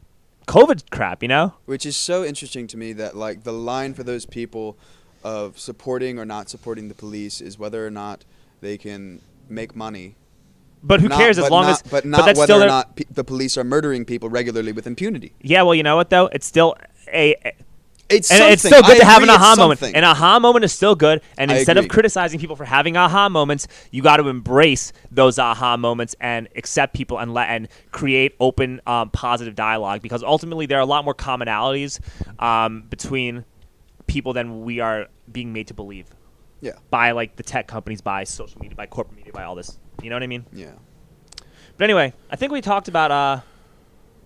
COVID crap, Which is so interesting to me that like the line for those people of supporting or not supporting the police is whether or not they can make money. But who cares as long as... But not whether or not the police are murdering people regularly with impunity. Yeah, well, you know what, though? It's still It's still good to have an aha moment. An aha moment is still good. And instead of criticizing people for having aha moments, you got to embrace those aha moments and accept people and create open, positive dialogue. Because ultimately, there are a lot more commonalities between people than we are being made to believe. Yeah. By like the tech companies, by social media, by corporate media, by all this. You know what I mean? Yeah. But anyway, I think we talked about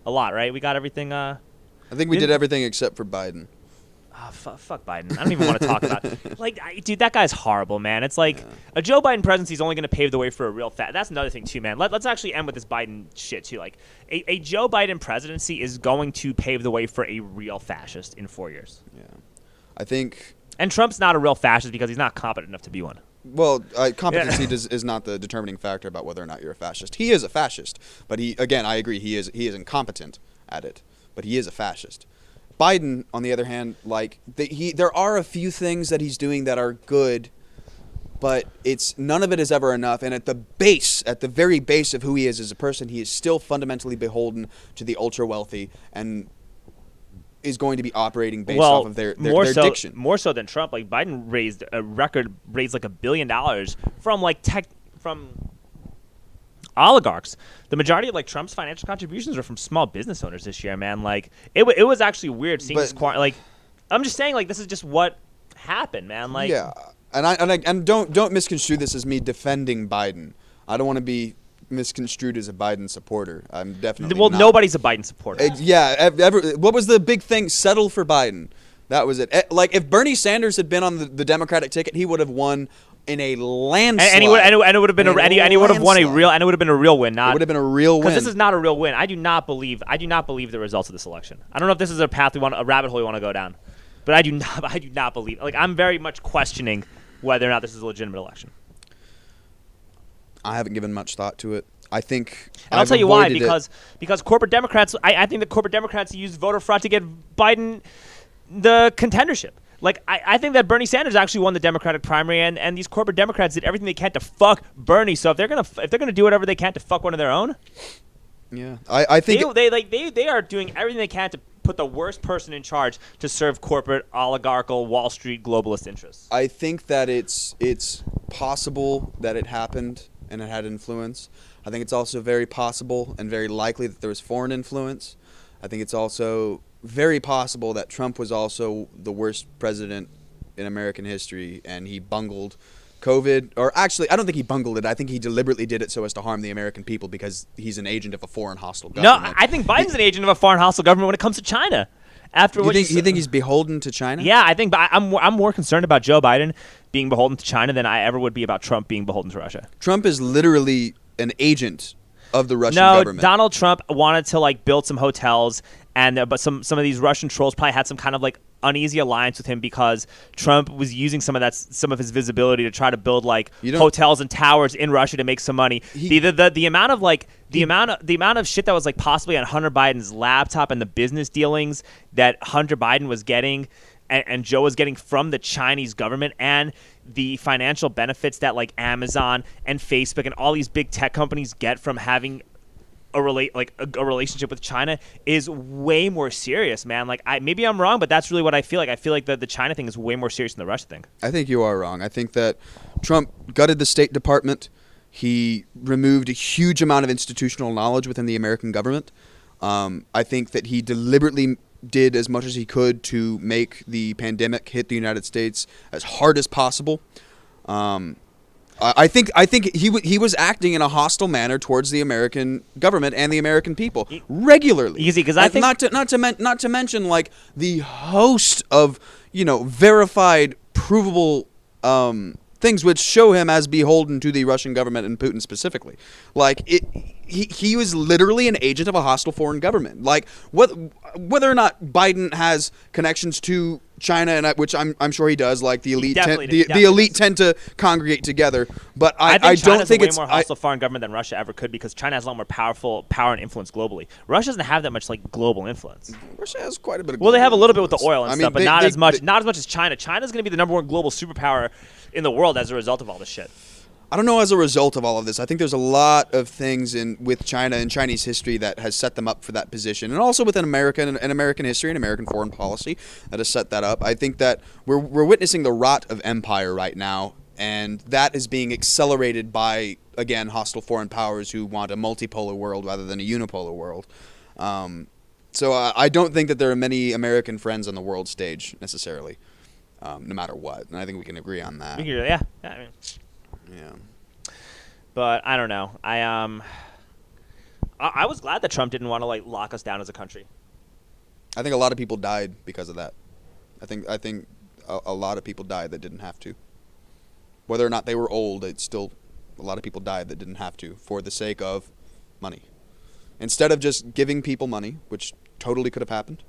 a lot, right? We got everything. I think we did everything except for Biden. Oh, fuck Biden. I don't even want to talk about it. Like, dude, that guy's horrible, man. It's like a Joe Biden presidency is only going to pave the way for a real That's another thing, too, man. Let's actually end with this Biden shit, too. Like, a Joe Biden presidency is going to pave the way for a real fascist in 4 years. Yeah. I think... And Trump's not a real fascist because he's not competent enough to be one. Well, competency is not the determining factor about whether or not you're a fascist. He is a fascist, but I agree, he is incompetent at it, but he is a fascist. Biden, on the other hand, like there are a few things that he's doing that are good, but none of it is ever enough. And at the very base of who he is as a person, he is still fundamentally beholden to the ultra wealthy and is going to be operating based off of their addiction. More so than Trump. Like Biden raised like $1 billion from oligarchs. The majority of like Trump's financial contributions are from small business owners this year, man. Like it was actually weird seeing this. Like I'm just saying, like this is just what happened, man. Like yeah, and don't misconstrue this as me defending Biden. I don't want to be misconstrued as a Biden supporter. I'm definitely not. Nobody's a Biden supporter. What was the big thing? Settle for Biden. That was it. Like if Bernie Sanders had been on the Democratic ticket, he would have won in a landslide. And it would have been he would have won a real, and it would have been a real win. It would have been a real win. Because this is not a real win. I do not believe the results of this election. I don't know if this is a rabbit hole we want to go down, but I do not believe. Like I'm very much questioning whether or not this is a legitimate election. I haven't given much thought to it. I think, and I'll tell you why. Because corporate Democrats, I think that corporate Democrats used voter fraud to get Biden the contendership. Like I think that Bernie Sanders actually won the Democratic primary, and these corporate Democrats did everything they can to fuck Bernie. So if they're gonna do whatever they can to fuck one of their own, yeah, I think they are doing everything they can to put the worst person in charge to serve corporate, oligarchical, Wall Street, globalist interests. I think that it's possible that it happened and it had influence. I think it's also very possible and very likely that there was foreign influence. I think it's also very possible that Trump was also the worst president in American history and he bungled COVID. Or actually, I don't think he bungled it. I think he deliberately did it so as to harm the American people because he's an agent of a foreign hostile government. No, I think Biden's an agent of a foreign hostile government when it comes to China. After You what think you you think he's beholden to China? Yeah, I think, but I'm more concerned about Joe Biden being beholden to China than I ever would be about Trump being beholden to Russia. Trump is literally an agent of the Russian No, government. Donald Trump wanted to like build some hotels, and but some of these Russian trolls probably had some kind of like uneasy alliance with him because Trump was using some of his visibility to try to build like hotels and towers in Russia to make some money. The amount of like the amount of shit that was like possibly on Hunter Biden's laptop and the business dealings that Hunter Biden was getting and Joe was getting from the Chinese government, and the financial benefits that like Amazon and Facebook and all these big tech companies get from having a relationship with China is way more serious, man. Like, maybe I'm wrong, but that's really what I feel like. I feel like the China thing is way more serious than the Russia thing. I think you are wrong. I think that Trump gutted the State Department. He removed a huge amount of institutional knowledge within the American government. I think that he deliberately did as much as he could to make the pandemic hit the United States as hard as possible. I think he was acting in a hostile manner towards the American government and the American people regularly. Easy, because I think not to mention like the host of verified, provable things which show him as beholden to the Russian government and Putin specifically. Like he was literally an agent of a hostile foreign government. Like whether or not Biden has connections to China, and which I'm sure he does. Like the elite, the elite tend to congregate together. But I don't think it's way more hostile foreign government than Russia ever could, because China has a lot more power and influence globally. Russia doesn't have that much like global influence. Russia has quite a bit of. Well, they have a little bit with the oil and stuff, but not as much as China. China's going to be the #1 global superpower in the world as a result of all this shit. I don't know as a result of all of this. I think there's a lot of things with China and Chinese history that has set them up for that position, and also within America and American history and American foreign policy that has set that up. I think that we're witnessing the rot of empire right now, and that is being accelerated by, again, hostile foreign powers who want a multipolar world rather than a unipolar world. So I don't think that there are many American friends on the world stage necessarily, no matter what, and I think we can agree on that. Yeah. Yeah. But I don't know. I was glad that Trump didn't want to like lock us down as a country. I think a lot of people died because of that. I think a lot of people died that didn't have to. Whether or not they were old, it's still a lot of people died that didn't have to for the sake of money. Instead of just giving people money, which totally could have happened.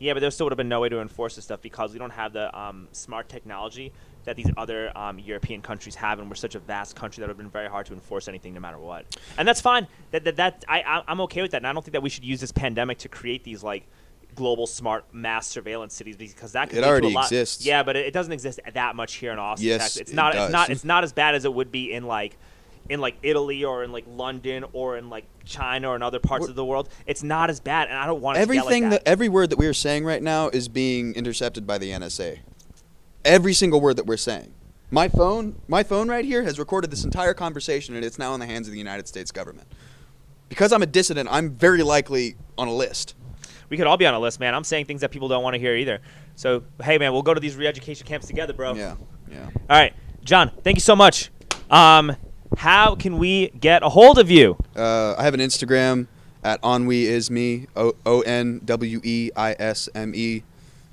Yeah, but there still would have been no way to enforce this stuff because we don't have the smart technology that these other European countries have, and we're such a vast country that it would have been very hard to enforce anything no matter what. And that's fine. I'm okay with that, and I don't think that we should use this pandemic to create these like global smart mass surveillance cities, because that could lead to a lot. It already exists. Yeah, but it doesn't exist that much here in Austin, yes, Texas. it does. It's not as bad as it would be in Italy or in like London or in like China or in other parts of the world. It's not as bad, and I don't want it to get like that. Every word that we are saying right now is being intercepted by the NSA. Every single word that we're saying. My phone right here has recorded this entire conversation, and it's now in the hands of the United States government. Because I'm a dissident, I'm very likely on a list. We could all be on a list, man. I'm saying things that people don't want to hear either. So, hey, man, we'll go to these re-education camps together, bro. Yeah. All right, John, thank you so much. How can we get a hold of you? I have an Instagram at onweisme, ONWEISME.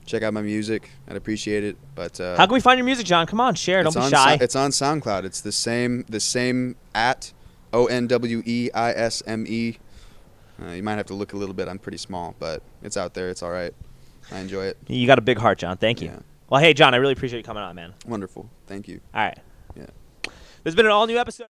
Check out my music. I'd appreciate it. But how can we find your music, John? Come on, share. Don't be shy. It's on SoundCloud. It's the same at ONWEISME. You might have to look a little bit. I'm pretty small, but it's out there. It's all right. I enjoy it. You got a big heart, John. Thank you. Yeah. Well, hey, John, I really appreciate you coming on, man. Wonderful. Thank you. All right. Yeah. There's been an all-new episode.